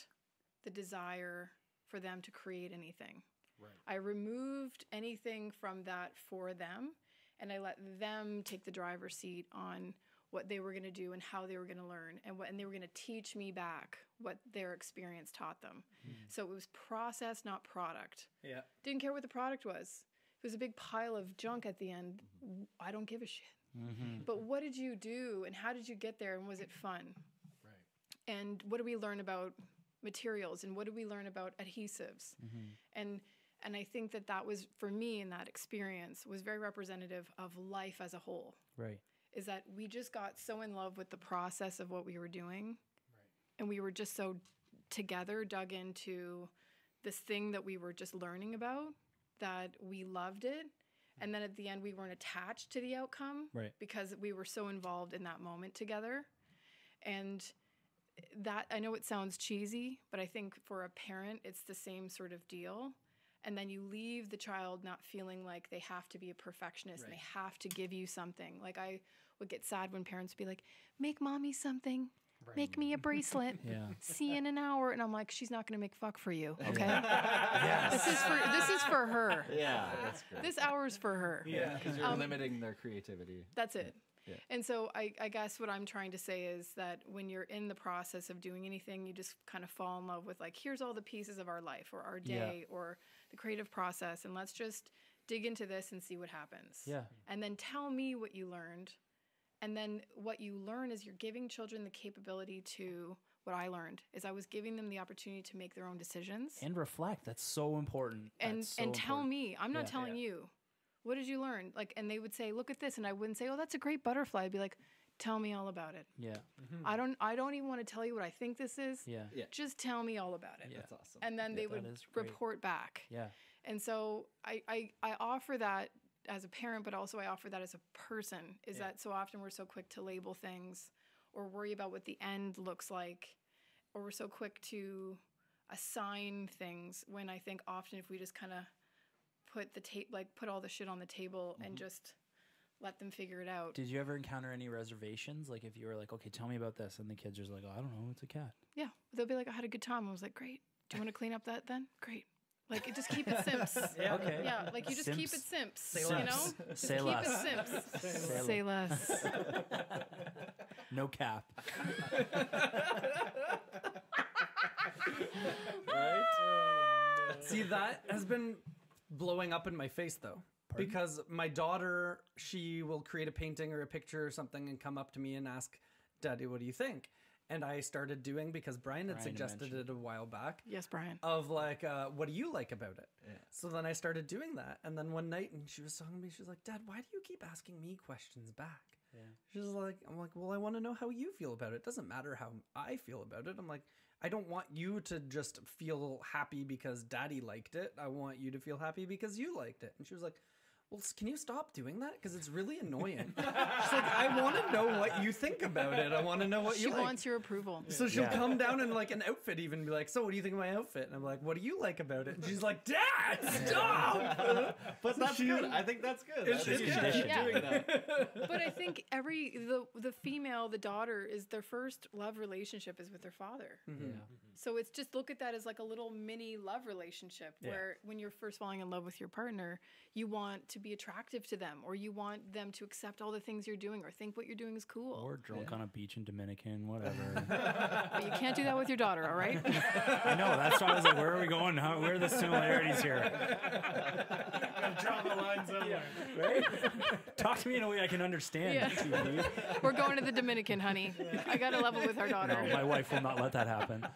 the desire for them to create anything. Right. I removed anything from that for them, and I let them take the driver's seat on what they were going to do and how they were going to learn, and they were going to teach me back what their experience taught them. So it was process, not product. Yeah. Didn't care what the product was. It was a big pile of junk at the end. I don't give a shit. But what did you do, and how did you get there, and was it fun? Right. And what do we learn about materials, and what do we learn about adhesives? And I think that was, for me, in that experience, was very representative of life as a whole. Right. Is that we just got so in love with the process of what we were doing. Right. And we were just so together, dug into this thing that we were just learning about, that we loved it. And then at the end, we weren't attached to the outcome. Right. Because we were so involved in that moment together. And that, I know it sounds cheesy, but I think for a parent, it's the same sort of deal. And then you leave the child not feeling like they have to be a perfectionist and they have to give you something. Like I would get sad when parents would be like, make mommy something. Right. Make me a bracelet. Yeah. See you in an hour. And I'm like, she's not going to make fuck for you. Okay. This is for her. Yeah, that's great. This hour is for her. Yeah. Because you're limiting their creativity. That's it. And so I guess what I'm trying to say is that when you're in the process of doing anything, you just kind of fall in love with like, here's all the pieces of our life or our day or the creative process. And let's just dig into this and see what happens. Yeah. And then tell me what you learned. And then what you learn is you're giving children the capability to, what I learned is I was giving them the opportunity to make their own decisions. And reflect. That's so important. And tell me, I'm not telling you. What did you learn? Like, and they would say, look at this. And I wouldn't say, oh, that's a great butterfly. I'd be like, tell me all about it. Yeah. I don't even want to tell you what I think this is. Yeah. Just tell me all about it. Yeah. That's awesome. And then they would report back. Yeah. And so I offer that as a parent, but also I offer that as a person, is that so often we're so quick to label things or worry about what the end looks like, or we're so quick to assign things when I think often if we just kind of put all the shit on the table and just let them figure it out. Did you ever encounter any reservations? Like if you were like, okay, tell me about this. And the kids are just like, oh, I don't know. It's a cat. Yeah. They'll be like, I had a good time. I was like, great. Do you want to clean up that then? Great. Like, just keep it simps. Okay. Yeah, like you just keep it simps. Say you less. know? Just Say keep less. it simps. Say less. No cap. See, that has been blowing up in my face though. Because my daughter, she will create a painting or a picture or something and come up to me and ask, Daddy, what do you think? And I started doing, because Brian had suggested it a while back. Yes, Brian. Of like, what do you like about it? Yeah. So then I started doing that. And then one night, and she was talking to me, she was like, Dad, why do you keep asking me questions back? Yeah. She's like, I'm like, well, I want to know how you feel about it. It doesn't matter how I feel about it. I'm like, I don't want you to just feel happy because Daddy liked it. I want you to feel happy because you liked it. And she was like, well, can you stop doing that? Because it's really annoying. She's like, I want to know what you think about it. I want to know what you like. She wants your approval. So she'll come down in like an outfit even, be like, so what do you think of my outfit? And I'm like, what do you like about it? And she's like, Dad, stop! But that's good. I think that's good. It's That's good. good. Yeah. Doing that. But I think the female, the daughter, is their first love relationship is with their father. So it's just look at that as like a little mini love relationship where when you're first falling in love with your partner, you want to be attractive to them, or you want them to accept all the things you're doing or think what you're doing is cool. Or drunk on a beach in Dominican, whatever. But you can't do that with your daughter, all right? I know. That's why I was like, where are we going? Where are the similarities here? Draw the line somewhere. Right? Talk to me in a way I can understand. Yeah. TV. We're going to the Dominican, honey. I got to level with our daughter. No, my wife will not let that happen.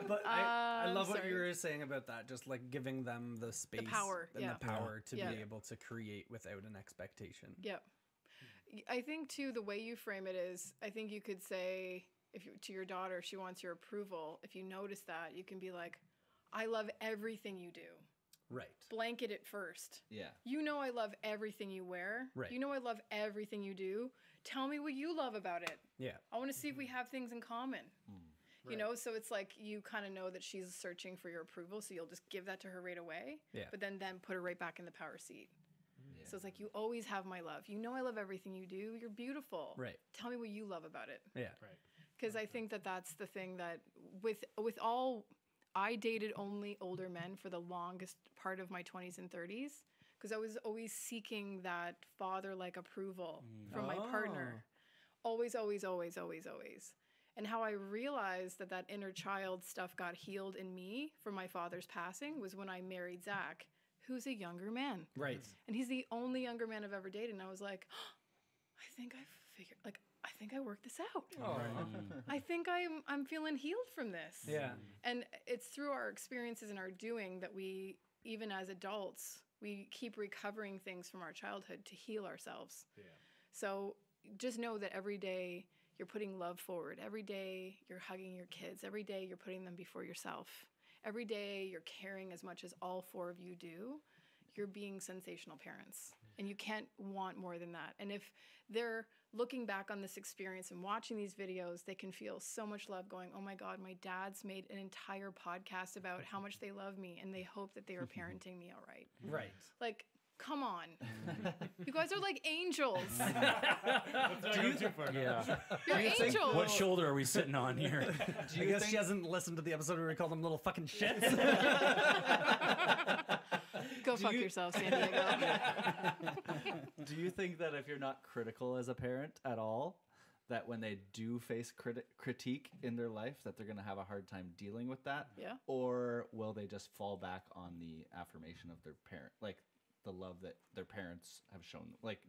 But I love what you were saying about that, just like giving them the space power, and the power to Yeah. be able to create without an expectation. Yep. I think too the way you frame it is, I think you could say to your daughter, she wants your approval. If you notice that, you can be like, I love everything you do. Right. Blanket it first. Yeah. You know I love everything you wear. Right. You know I love everything you do. Tell me what you love about it. Yeah. I want to see if we have things in common. You know, so it's like you kind of know that she's searching for your approval, so you'll just give that to her right away. Yeah. But then put her right back in the power seat. Yeah. So it's like, you always have my love. You know I love everything you do. You're beautiful. Right. Tell me what you love about it. Yeah. Right. Because I think that that's the thing that with all, I dated only older men for the longest part of my 20s and 30s because I was always seeking that father-like approval from my partner. Always, always, always, always, always. And how I realized that inner child stuff got healed in me from my father's passing was when I married Zach, who's a younger man. Right. And he's the only younger man I've ever dated. And I was like, oh, I think I worked this out. Oh. I think I'm feeling healed from this. Yeah. And it's through our experiences and our doing that we, even as adults, we keep recovering things from our childhood to heal ourselves. Yeah. So just know that every day you're putting love forward. Every day you're hugging your kids. Every day you're putting them before yourself. Every day you're caring as much as all four of you do. You're being sensational parents. And you can't want more than that. And if they're looking back on this experience and watching these videos, they can feel so much love going, oh my God, my dad's made an entire podcast about how much they love me and they hope that they are parenting me all right. Right. Like, come on. You guys are like angels. Let's not go too far. Yeah. You're angels. What shoulder are we sitting on here? I guess she hasn't listened to the episode where we call them little fucking shits. Go Go fuck yourself, San Diego. Do you think that if you're not critical as a parent at all, that when they do face critique in their life, that they're going to have a hard time dealing with that? Yeah. Or will they just fall back on the affirmation of their parent, like the love that their parents have shown them? Like,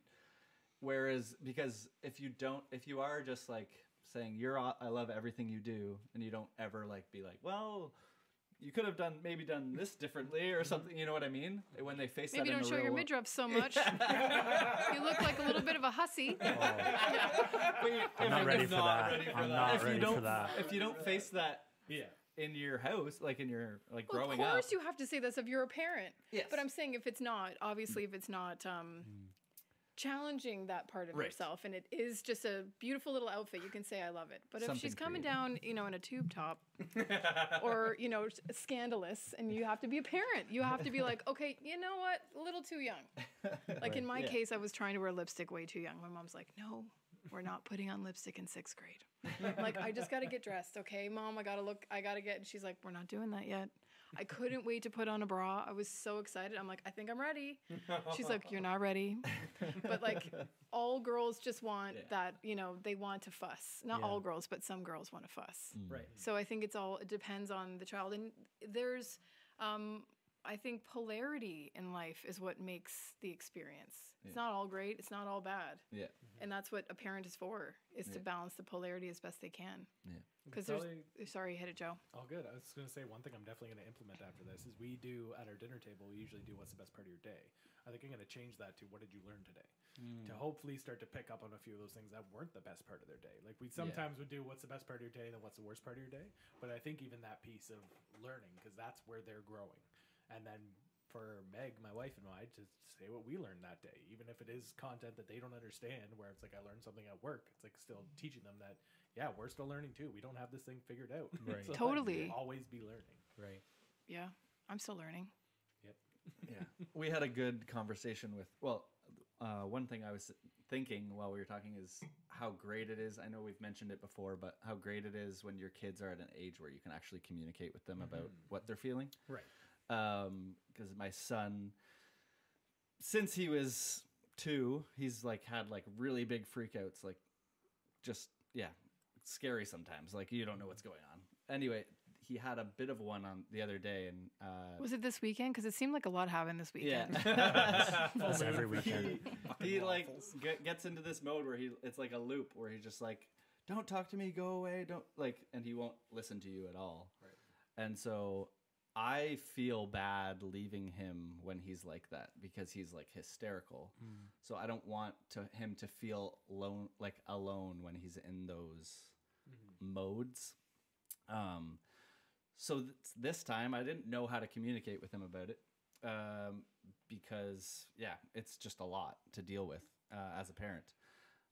whereas, because if you are just like saying I love everything you do, and you don't ever like be like, well, you could have done this differently or something. You know what I mean? When they face Maybe that in don't the show real your world. midriff so much. You look like a little bit of a hussy. I'm not ready for that. I'm not ready for that. If you don't face that Yeah. in your house, like in your like Well, growing of up, course you have to say this if you're a parent. Yes. But I'm saying if it's not, obviously if it's not challenging that part of Right. yourself and it is just a beautiful little outfit, you can say I love it. But if Something she's coming creative. down, in a tube top or, scandalous, and you have to be a parent, you have to be like, okay, you know what? A little too young. Like in my case, I was trying to wear lipstick way too young. My mom's like, no, we're not putting on lipstick in 6th grade. I'm like, I just got to get dressed. Okay, Mom, I got to get, and she's like, we're not doing that yet. I couldn't wait to put on a bra. I was so excited. I'm like, I think I'm ready. She's like, you're not ready. But like all girls just want that, they want to fuss. Not all girls, but some girls want to fuss. Right. So I think it depends on the child. And there's, I think polarity in life is what makes the experience. It's not all great. It's not all bad. yeah, And that's what a parent is for, is to balance the polarity as best they can. yeah. Because sorry, hit it, Joe. All good. I was going to say one thing I'm definitely going to implement after this is we do at our dinner table, we usually do what's the best part of your day. I think I'm going to change that to what did you learn today? To hopefully start to pick up on a few of those things that weren't the best part of their day. Like we sometimes would do what's the best part of your day, then what's the worst part of your day. But I think even that piece of learning, because that's where they're growing. And then for Meg, my wife and I, to say what we learned that day, even if it is content that they don't understand, where it's like I learned something at work, it's like still teaching them that, yeah, we're still learning too. We don't have this thing figured out. Right. So, like, Totally. we'll always be learning. Right. Yeah, I'm still learning. Yep. Yeah. We had a good conversation with, one thing I was thinking while we were talking is how great it is. I know we've mentioned it before, but how great it is when your kids are at an age where you can actually communicate with them about what they're feeling. Right. Because my son, since he was 2, he's like had like really big freakouts, like just, scary sometimes. Like you don't know what's going on. Anyway, he had a bit of one on the other day, and Was it this weekend? Because it seemed like a lot happened this weekend. That's every weekend. he like gets into this mode where it's like a loop where he's just like, don't talk to me, go away, don't like, and he won't listen to you at all. Right. And so I feel bad leaving him when he's like that because he's like hysterical. So I don't want him to feel alone when he's in those modes. So this time I didn't know how to communicate with him about it because it's just a lot to deal with as a parent.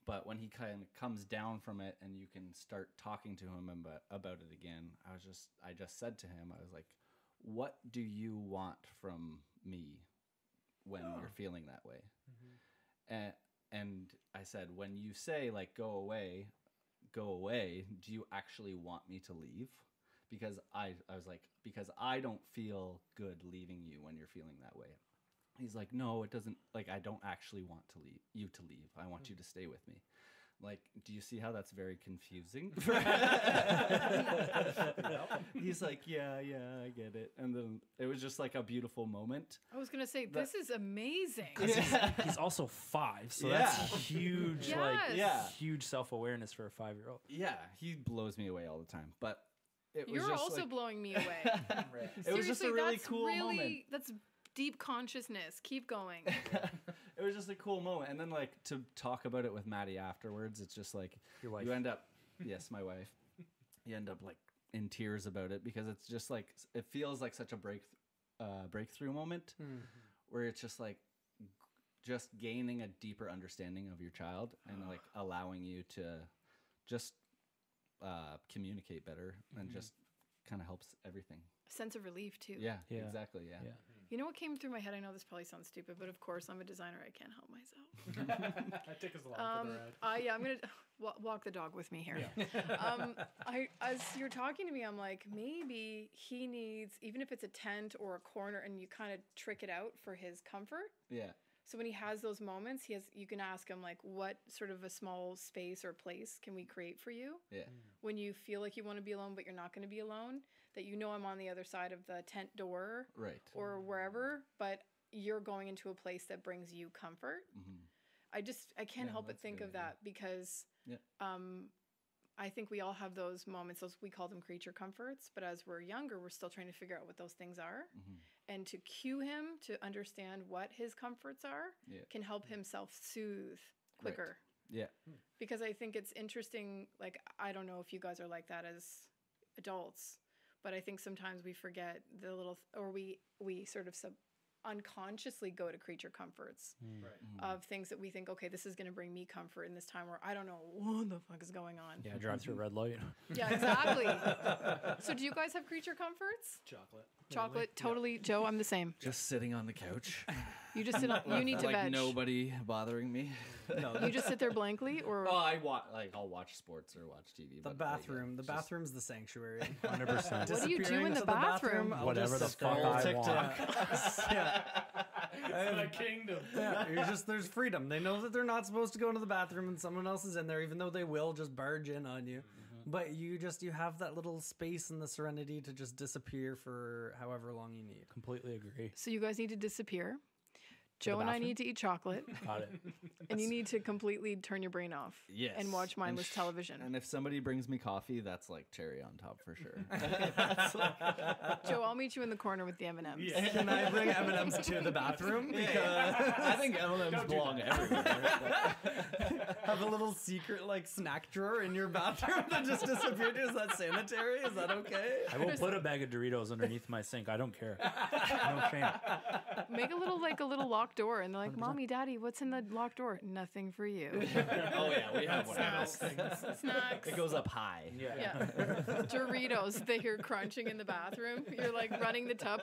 But when he kind of comes down from it and you can start talking to him about it again, I just said to him, I was like, what do you want from me when you're feeling that way? And I said, when you say like, go away, do you actually want me to leave? Because I was like, because I don't feel good leaving you when you're feeling that way. He's like, no, it doesn't, like, I don't actually want you to leave. I want you to stay with me. Like, do you see how that's very confusing? He's like, yeah, I get it. And then it was just like a beautiful moment. I was gonna say, this is amazing. He's also 5, so Yeah. that's huge, Yes. huge self-awareness for a 5-year-old. Yeah, he blows me away all the time. But it was You're just also like, blowing me away. it was just a really that's cool moment. That's deep consciousness. Keep going. It was just a cool moment. And then like to talk about it with Maddie afterwards, it's just like Your wife. you end up, yes, my wife. You end up like in tears about it because it's just like it feels like such a breakthrough moment where it's just like just gaining a deeper understanding of your child and like allowing you to just communicate better and just kind of helps everything. Sense of relief too. Yeah, Yeah. exactly. Yeah. You know what came through my head? I know this probably sounds stupid, but of course I'm a designer. I can't help myself. Take us along for the ride. I'm gonna. walk the dog with me here. As you're talking to me, I'm like, maybe he needs, even if it's a tent or a corner, and you kind of trick it out for his comfort. Yeah. So when he has those moments, you can ask him like, what sort of a small space or place can we create for you? Yeah. When you feel like you want to be alone, but you're not going to be alone, that you know I'm on the other side of the tent door, Right. or wherever, but you're going into a place that brings you comfort. I can't help but think of that because I think we all have those moments. We call them creature comforts, but as we're younger, we're still trying to figure out what those things are. And to cue him to understand what his comforts are can help him self-soothe quicker. Right. Yeah. Because I think it's interesting, like, I don't know if you guys are like that as adults, but I think sometimes we forget the little, or we sort of unconsciously go to creature comforts of things that we think, okay, this is going to bring me comfort in this time where I don't know what the fuck is going on. Yeah, drive through a red light. Yeah, exactly. So do you guys have creature comforts? Chocolate, totally. Joe, I'm the same. Just sitting on the couch. You just sit on, you need to like veg. nobody bothering me. You just sit there blankly, or Oh, I'll watch sports or watch TV. The bathroom. The bathroom's the sanctuary. 100%. what do you do in the bathroom? I'll Whatever just the fuck scroll I TikTok. It's my kingdom. Yeah, there's freedom. They know that they're not supposed to go into the bathroom and someone else is in there, even though they will just barge in on you. But you have that little space and the serenity to just disappear for however long you need. Completely agree. So you guys need to disappear. Joe and I need to eat chocolate. Got it. And you need to completely turn your brain off. Yes. And watch mindless television. And if somebody brings me coffee, that's like cherry on top for sure. Joe, I'll meet you in the corner with the M&Ms. Can I bring M&Ms to the bathroom? Because I think M&Ms belong everywhere. have a little secret like snack drawer in your bathroom that just disappeared. Is that sanitary? Is that okay? I will put a bag of Doritos underneath my sink. I don't care. No shame. Make a little locked door, and they're like, 100%. Mommy, Daddy, what's in the locked door? Nothing for you. Oh yeah, we have one of those things. Snacks. It goes up high. Yeah. Doritos, they hear crunching in the bathroom. You're like running the tub.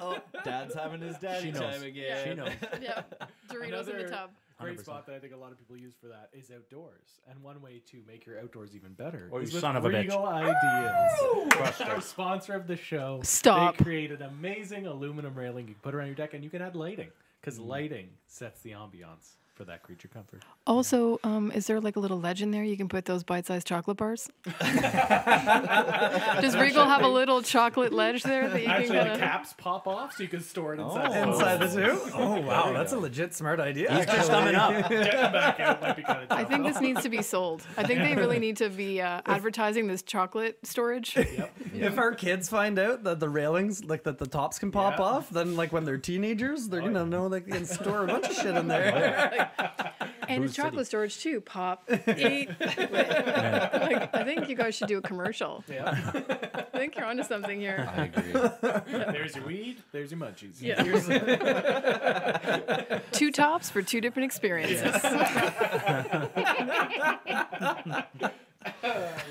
Oh, Dad's having his daddy time again. Yeah. She knows. Yeah. Doritos in the tub. Great 100%. spot that I think a lot of people use for that is outdoors. And one way to make your outdoors even better Oh, you is with son of a bitch. Regal Ideas. Our sponsor of the show. Stop. They create an amazing aluminum railing you can put around your deck, and you can add lighting because lighting sets the ambiance for that creature comfort. Also, is there like a little ledge in there you can put those bite-sized chocolate bars? Does Regal have a little chocolate ledge there that you Actually, can the kinda... caps pop off so you can store it inside. Inside the tube? Oh wow, that's a legit smart idea. He's just coming up. Getting them back out might be kind of tough. I think this needs to be sold. I think they really need to be advertising this chocolate storage. If our kids find out that the railings, like that the tops can pop Yeah. off, then like when they're teenagers, they're gonna know they can store a bunch of shit in there. And it's chocolate storage too. Pop, eat. Like, I think you guys should do a commercial. Yeah. I think you're onto something here. I agree. There's your weed. There's your munchies. Yeah. 2 tops for 2 different experiences.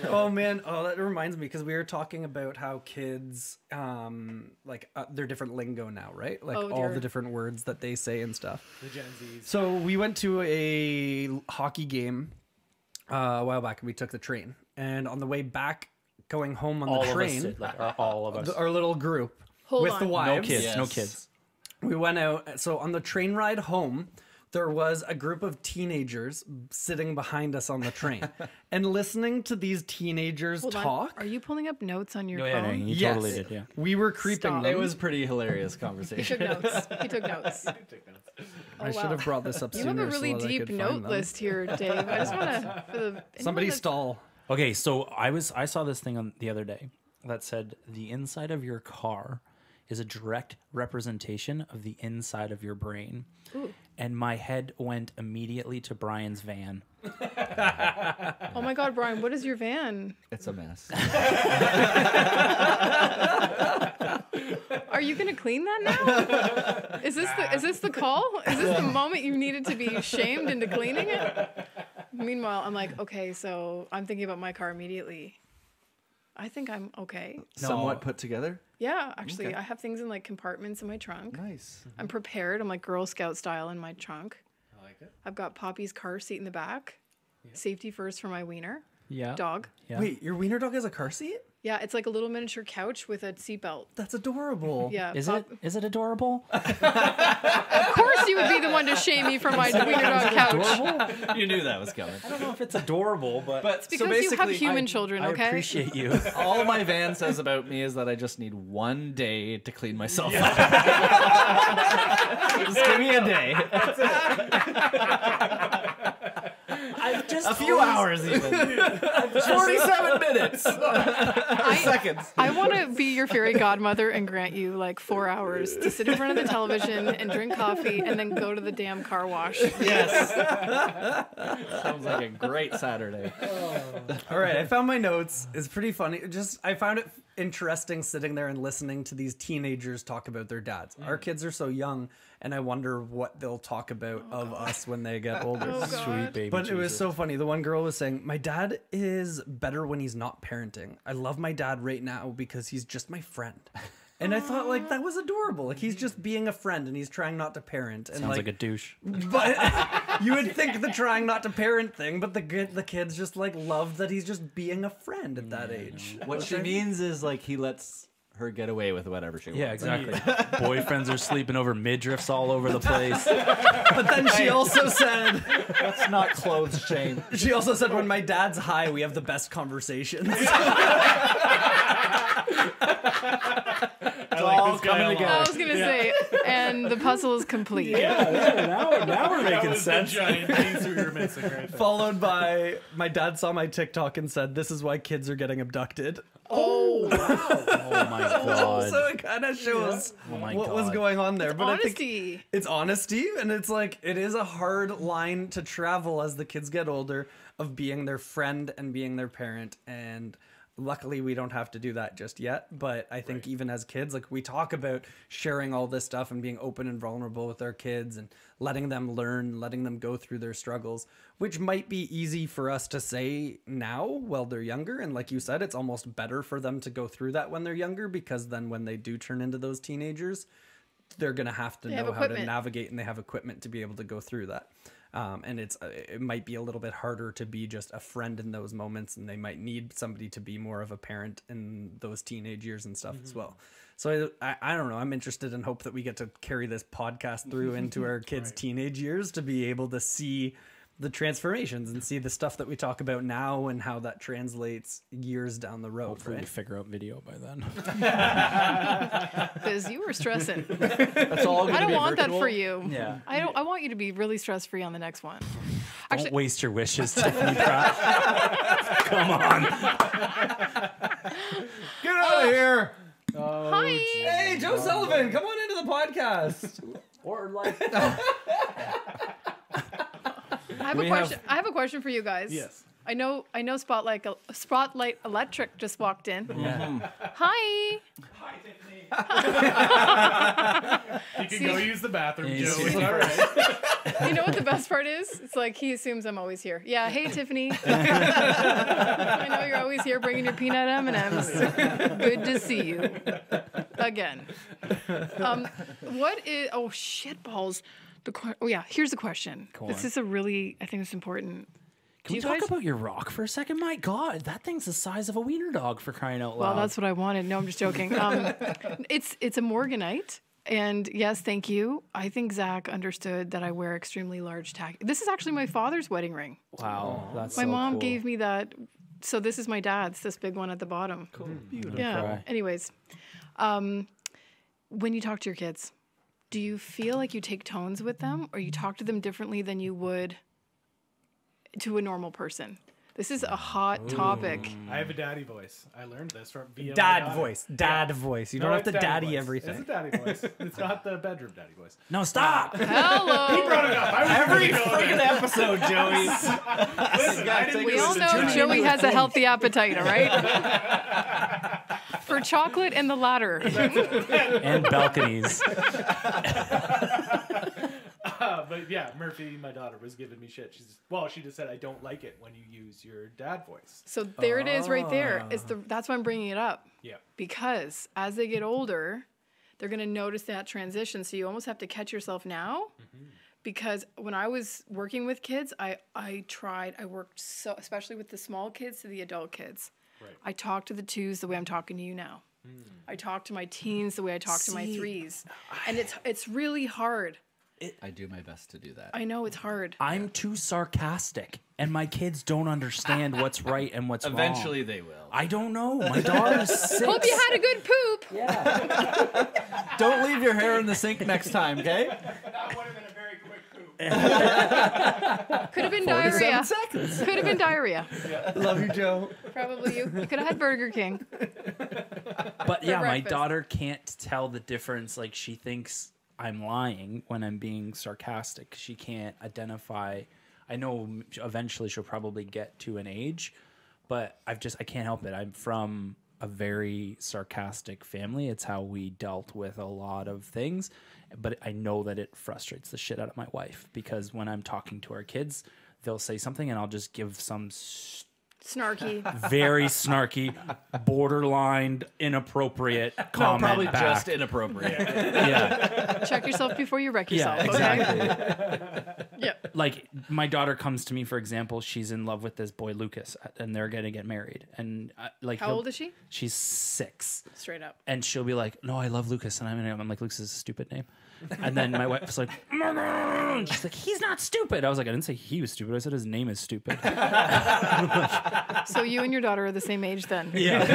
Oh man, that reminds me because we were talking about how kids, their different lingo now, right? Like all the different words that they say and stuff. The Gen Zs. So we went to a hockey game a while back, and we took the train. And on the way back, going home on All the of train, us did, like, all of us. our little group Hold with on. the wives, No kids. Yes. No kids. we went out. So on the train ride home, there was a group of teenagers sitting behind us on the train, and listening to these teenagers Hold on. talk. Are you pulling up notes on your Oh, yeah, no, phone? you Yes. totally did, yeah. We were creeping Stop. them. It was pretty hilarious He conversation. took notes. He took notes. Take notes. Oh, I should have brought this up You sooner. have a really so that I deep could note find them. list here, Dave. I just want to. Somebody stall. Okay, so I saw this thing on the other day that said the inside of your car is a direct representation of the inside of your brain. Ooh. And my head went immediately to Brian's van. Oh my God, Brian, what is your van? It's a mess. Are you gonna clean that now? Is this the call? Is this the moment you needed to be shamed into cleaning it? Meanwhile, I'm like, okay, so I'm thinking about my car immediately. I think I'm okay. Somewhat put together. Yeah, actually, Okay. I have things in like compartments in my trunk. Nice. I'm prepared. I'm like Girl Scout style in my trunk. I like it. I've got Poppy's car seat in the back. Safety first for my wiener. Yeah. Dog. Yeah. Wait, your wiener dog has a car seat? Yeah, it's like a little miniature couch with a seatbelt. That's adorable. Yeah. Is it adorable? Of course you would be the one to shame me for my wiener dog couch. You knew that was coming. I don't know if it's adorable, but It's because you have human children, okay? I appreciate you. All my van says about me is that I just need 1 day to clean myself up. Just give me a day. I've just A few hours even. 47 minutes. Seconds. I want to be your fairy godmother and grant you like 4 hours to sit in front of the television and drink coffee and then go to the damn car wash. Yes. Sounds like a great Saturday. All right, I found my notes. It's pretty funny. I found it interesting sitting there and listening to these teenagers talk about their dads. Our kids are so young, and I wonder what they'll talk about of us when they get older. Oh, God. Sweet baby. But it was so funny. The one girl was saying, my dad is better when he's not parenting. I love my dad right now because he's just my friend. And I thought, like, that was adorable. Like, he's just being a friend and he's trying not to parent. And Sounds like a douche. But you would think the trying not to parent thing, but the kids just, like, love that he's just being a friend at that age. What she means is like he lets her get away with whatever she wants. Yeah, exactly. Boyfriends are sleeping over midriffs all over the place. But then she also said, That's not clothes shame. she also said, when my dad's high, we have the best conversations. I like this guy coming a lot. together. I was going to say, and the puzzle is complete. now we're That making was sense. the giant piece we were missing right there. Followed by, my dad saw my TikTok and said, this is why kids are getting abducted. Oh my god. So it kind of shows Oh my what was God. going on there. But I think Honesty. it's honesty, and it's like, it is a hard line to travel as the kids get older of being their friend and being their parent. And luckily we don't have to do that just yet. But I think even as kids, like, we talk about sharing all this stuff and being open and vulnerable with our kids and letting them learn, letting them go through their struggles, which might be easy for us to say now while they're younger. And like you said, it's almost better for them to go through that when they're younger, because then when they do turn into those teenagers, they're going to have to know how to navigate, and they have equipment to be able to go through that. And it might be a little bit harder to be just a friend in those moments, and they might need somebody to be more of a parent in those teenage years and stuff as well. So I don't know. I'm interested and hope that we get to carry this podcast through into our kids' teenage years to be able to see the transformations and see the stuff that we talk about now and how that translates years down the road. Hopefully we Right? figure out video by then. Because you were stressing. That's all. I don't want that for you. Yeah. I want you to be really stress free on the next one. Don't waste your wishes, Tiffany Pratt. Come on. Get out of here! Hi. Hey, Joe Sullivan, come on into the podcast. Or like I have a question. I have a question for you guys. Yes. I know Spotlight Electric just walked in. yeah. Hi. You can go use the bathroom, Yeah, Joe. he's It's all right. You know what the best part is? It's like he assumes I'm always here. Yeah. Hey, Tiffany. I know you're always here bringing your peanut M&Ms. Good to see you again. What is? Oh shit balls. Here's the question. This is I think it's important. Can we talk about your rock for a second? My God, that thing's the size of a wiener dog, for crying out loud. Well, that's what I wanted. No, I'm just joking. It's a Morganite. And yes, thank you. I think Zach understood that I wear extremely large tack. This is actually my father's wedding ring. Wow, that's My so mom cool. gave me that. So this is my dad's, this big one at the bottom. Cool. Beautiful. Yeah. Cry. Anyways, when you talk to your kids, do you feel like you take tones with them, or you talk to them differently than you would to a normal person? This is a hot topic. I have a daddy voice. I learned this from via my Dad daughter. voice. Dad voice. You No, don't have it's to daddy voice. everything. It's a daddy voice. It's not the bedroom daddy voice. No, stop. Hello. Brought it up. Every freaking episode, Joey. Listen, I didn't We all know Joey has a healthy appetite, all right? For chocolate and the ladder. And balconies. But yeah, Murphy, my daughter, was giving me shit. She just said, I don't like it when you use your dad voice. So there it is right there. That's why I'm bringing it up. Yeah. Because as they get older, they're going to notice that transition. So you almost have to catch yourself now because when I was working with kids, I worked so, especially with the small kids to the adult kids. Right. I talk to the 2s the way I'm talking to you now. I talk to my teens the way I talk to my 3s. And it's really hard. I do my best to do that. I know it's hard. I'm too sarcastic, and my kids don't understand what's right and what's wrong. Eventually they will. I don't know. My daughter's 6. Hope you had a good poop. Yeah. Don't leave your hair in the sink next time, okay? That would have been a very quick poop. Could have been diarrhea. Seconds. Could have been diarrhea. Love you, Joe. Probably you. You could have had Burger King. But yeah, my breakfast. daughter can't tell the difference. Like, she thinks I'm lying when I'm being sarcastic. She can't identify. I know eventually she'll probably get to an age, but I can't help it. I'm from a very sarcastic family. It's how we dealt with a lot of things. But I know that it frustrates the shit out of my wife, because when I'm talking to our kids, they'll say something and I'll just give some Snarky. very snarky, borderline inappropriate comment Probably back. just inappropriate. Yeah. Check yourself before you wreck yourself. Yeah, exactly. Okay? Yep. Like, my daughter comes to me, for example, she's in love with this boy Lucas, and they're gonna get married. And How old is she? She's 6. Straight up. And she'll be like, "No, I love Lucas," and I'm like, "Lucas is a stupid name." And then my wife's like, and she's like, "He's not stupid." I was like, "I didn't say he was stupid. I said his name is stupid." So you and your daughter are the same age then? Yeah,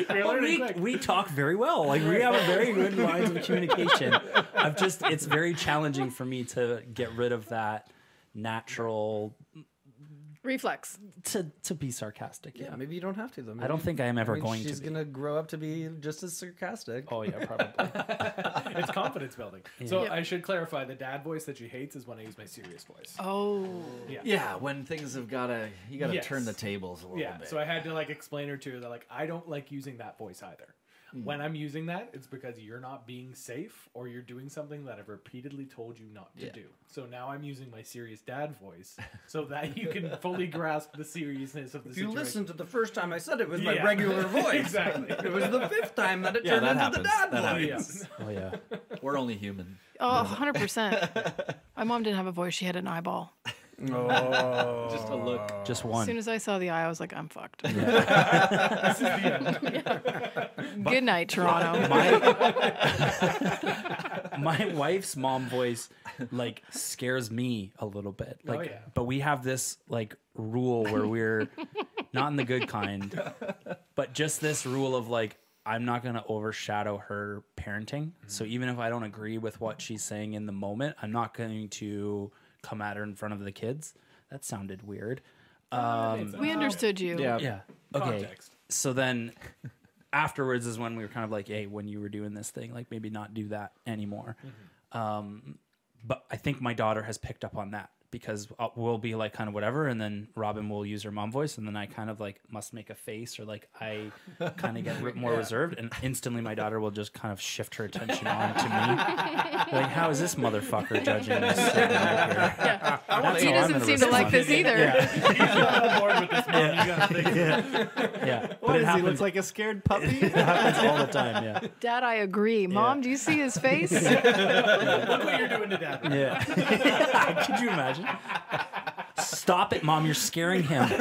pretty much. We talk very well. Like, we have a very good lines of communication. It's very challenging for me to get rid of that natural Reflex. to be sarcastic. Yeah, maybe you don't have to though. I don't think I am ever going to. She's gonna grow up to be just as sarcastic. Oh yeah, probably. It's confidence building. So I should clarify, the dad voice that she hates is when I use my serious voice. Oh. Yeah, when things have you gotta Yes. turn the tables a little bit. So I had to explain her to that I don't like using that voice either. When I'm using that, it's because you're not being safe or you're doing something that I've repeatedly told you not to do. So now I'm using my serious dad voice so that you can fully grasp the seriousness of the If you situation. listened to the first time I said it was my regular voice. Exactly. It was the 5th time that it turned that into the happens. dad That voice. happens. Oh yeah. We're only human. Oh, 100%. My mom didn't have a voice. She had an eyeball. Oh. Just a look. Just As one. soon as I saw the eye, I was like, I'm fucked. Good night, Toronto. My wife's mom voice scares me a little bit. But we have this rule where we're not in the good kind, but just this rule of I'm not going to overshadow her parenting. So even if I don't agree with what she's saying in the moment, I'm not going to come at her in front of the kids. That sounded weird. We understood you. Yeah. Okay. Context. So then afterwards is when we were kind of like, hey, when you were doing this thing, maybe not do that anymore. But I think my daughter has picked up on that, because we'll be kind of whatever, and then Robin will use her mom voice, and then I kind of must make a face, or I kind of get more reserved, and instantly my daughter will just kind of shift her attention on to me. How is this motherfucker judging this? Yeah. That's He how I'm doesn't gonna seem to like respond. this either. He's not on board with this, Mom. You gotta fix it. Yeah. What But it is he? happens, Looks like a scared puppy? it happens all the time, yeah. Dad, I agree. Mom, do you see his face? Look what you're doing to Dad. Right? Yeah. Could you imagine? Stop it, Mom. You're scaring him. You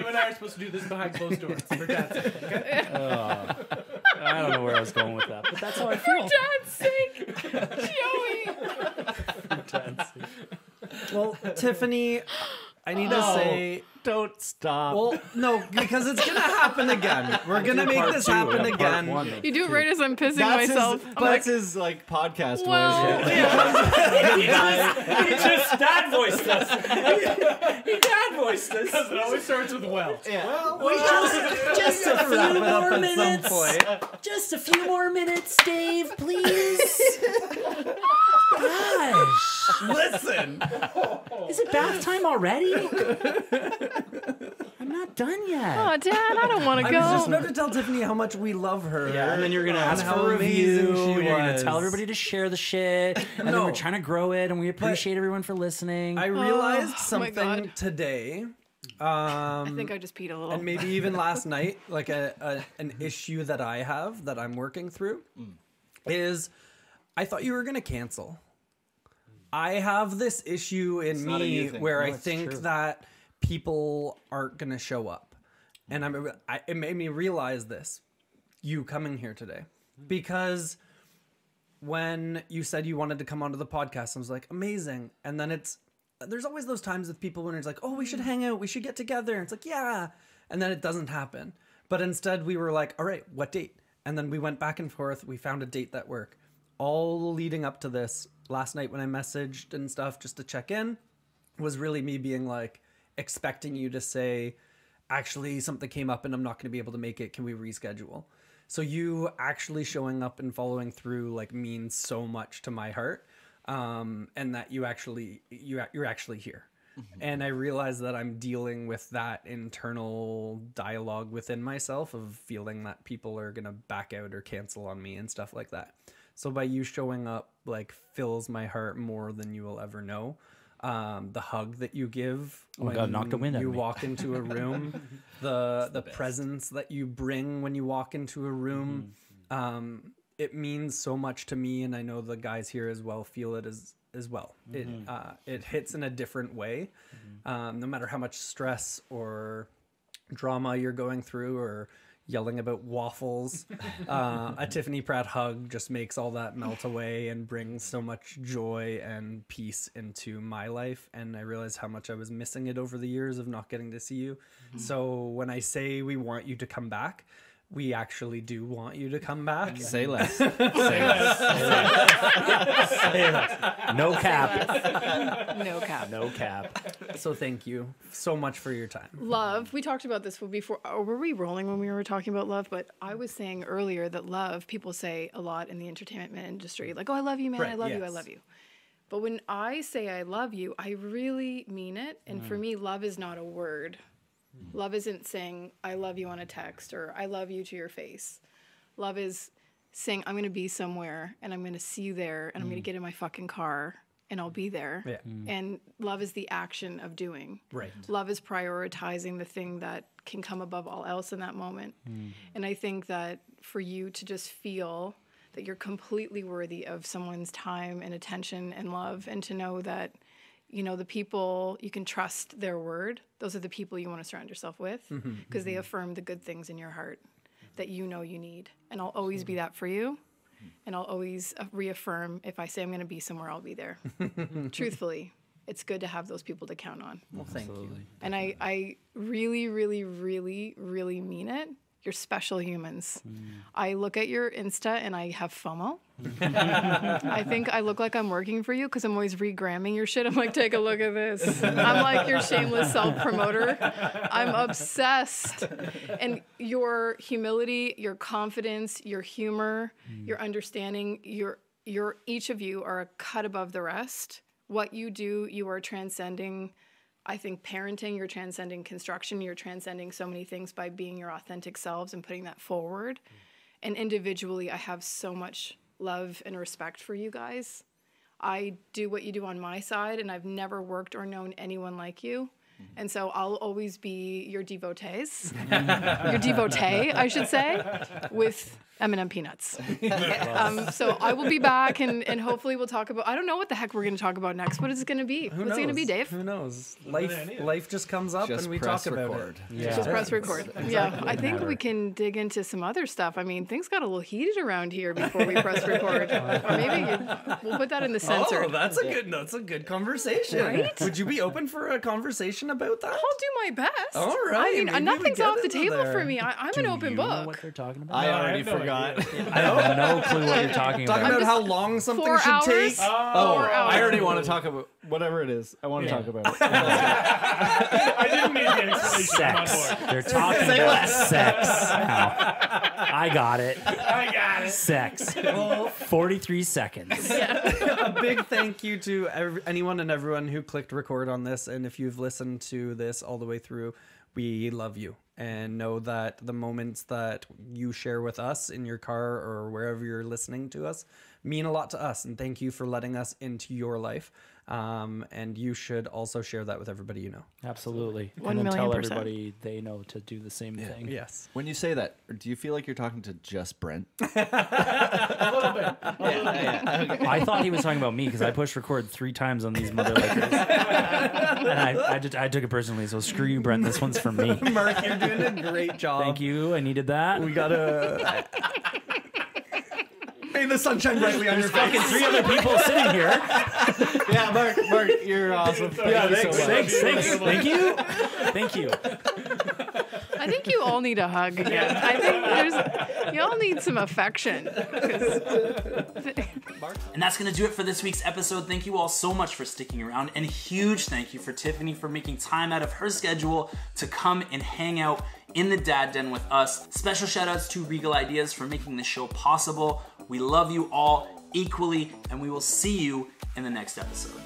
and I are supposed to do this behind closed doors for Dad's sake. Okay? I don't know where I was going with that, but that's how I For feel. Dad's sake, Joey. Well, Tiffany, I need to say. Don't stop. Well, no, because it's gonna happen again. We're gonna make this happen again. You do it right as I'm pissing myself. That's his podcast Well, voice. yeah. He just dad voiced us. He dad voiced us. Because it always starts with well. Just a Wrap few it up more at some minutes. point. Just a few more minutes, Dave, please. Gosh. Listen. Is it bath time already? I'm not done yet. Oh, Dad, I don't want to I was just go. about to tell Tiffany how much we love her. Yeah, and then you're gonna ask how for a amazing review. she And you're gonna was. tell everybody to share the shit, and then No. we're trying to grow it, and we appreciate everyone for listening. I realized Oh, my something God. today. I think I just peed a little. And maybe even last night, an issue that I have that I'm working through. is I thought you were going to cancel. I have this issue in me where I think that people aren't going to show up. And it made me realize this, you coming here today, because when you said you wanted to come onto the podcast, I was like, amazing. And then there's always those times with people when it's like, oh, we should hang out, we should get together. And it's like, yeah. And then it doesn't happen. But instead we were like, all right, what date? And then we went back and forth. We found a date that worked. All leading up to this, last night when I messaged and stuff just to check in, was really me being like, expecting you to say, actually something came up and I'm not going to be able to make it. Can we reschedule? So you actually showing up and following through like means so much to my heart. And that you're actually here. And I realize that I'm dealing with that internal dialogue within myself of feeling that people are going to back out or cancel on me and stuff like that. So by you showing up, like, fills my heart more than you will ever know. The hug that you give when you walk into a room, the presence that you bring when you walk into a room, it means so much to me, and I know the guys here as well feel it as well. It hits in a different way, no matter how much stress or drama you're going through or yelling about waffles. A Tiffany Pratt hug just makes all that melt away and brings so much joy and peace into my life. And I realized how much I was missing it over the years of not getting to see you. So when I say we want you to come back, we actually do want you to come back. Say less. Say less. Say less. No cap. No cap. No cap. So thank you so much for your time. Love. We talked about this before. Were we rolling when we were talking about love? But I was saying earlier that love, people say a lot in the entertainment industry, like, oh, I love you, man. I love you. I love you. But when I say I love you, I really mean it. And for me, love is not a word. Love isn't saying I love you on a text or I love you to your face. Love is saying I'm going to be somewhere and I'm going to see you there and I'm going to get in my fucking car and I'll be there. Yeah. And love is the action of doing. Right. Love is prioritizing the thing that can come above all else in that moment. And I think that for you to just feel that you're completely worthy of someone's time and attention and love, and to know that, you know, the people, you can trust their word. Those are the people you want to surround yourself with, because they affirm the good things in your heart that you know you need. And I'll always be that for you. And I'll always reaffirm, if I say I'm going to be somewhere, I'll be there. Truthfully, it's good to have those people to count on. Well, thank you. And I really, really, really, really mean it. You're special humans. I look at your Insta and I have FOMO. I think I look like I'm working for you because I'm always re-gramming your shit. I'm like, take a look at this. I'm like your shameless self-promoter. I'm obsessed. And your humility, your confidence, your humor, your understanding, your each of you are a cut above the rest. What you do, you are transcending. I think parenting, you're transcending construction, you're transcending so many things by being your authentic selves and putting that forward. And individually, I have so much love and respect for you guys. I do what you do on my side, and I've never worked or known anyone like you. And so I'll always be your devotees, your devotee, I should say, with M&M peanuts. So I will be back, and hopefully we'll talk about, I don't know what the heck we're going to talk about next. What is it going to be? What's it going to be, Dave? Who knows? Life just comes up and we talk about it. Yeah. Just press record. Yeah, I think we can dig into some other stuff. I mean, things got a little heated around here before we press record. Or maybe we'll put that in the censor. Oh, that's a good conversation. Right? Would you be open for a conversation about that? I'll do my best. All right. I mean, nothing's off the table for me. I'm an open book. Know what they're talking about? I already forgot. I have no clue what you're talking about. Talking about how long something should take. I already want to talk about whatever it is. I want to talk about it. I didn't need the explanation. Sex. They're talking about sex. I got it. Sex. 43 seconds. A big thank you to anyone and everyone who clicked record on this. And if you've listened to this all the way through, we love you. And know that the moments that you share with us in your car or wherever you're listening to us mean a lot to us. And thank you for letting us into your life. And you should also share that with everybody you know. Absolutely. 1 And then million tell percent. everybody they know to do the same thing. Yes. When you say that, do you feel like you're talking to just Brent? I thought he was talking about me because I pushed record 3 times on these mother lickers. And I took it personally, so screw you, Brent. This one's for me. Mark, you're doing a great job. Thank you. I needed that. We gotta... May the sunshine brightly on your face. Fucking 3 other people sitting here. Yeah, Mark, you're awesome. Yeah, thanks. Thank you. Thank you. I think you all need a hug again. I think you all need some affection. And that's going to do it for this week's episode. Thank you all so much for sticking around. And a huge thank you for Tiffany for making time out of her schedule to come and hang out in the Dad Den with us. Special shout outs to Regal Ideas for making this show possible. We love you all equally, and we will see you in the next episode.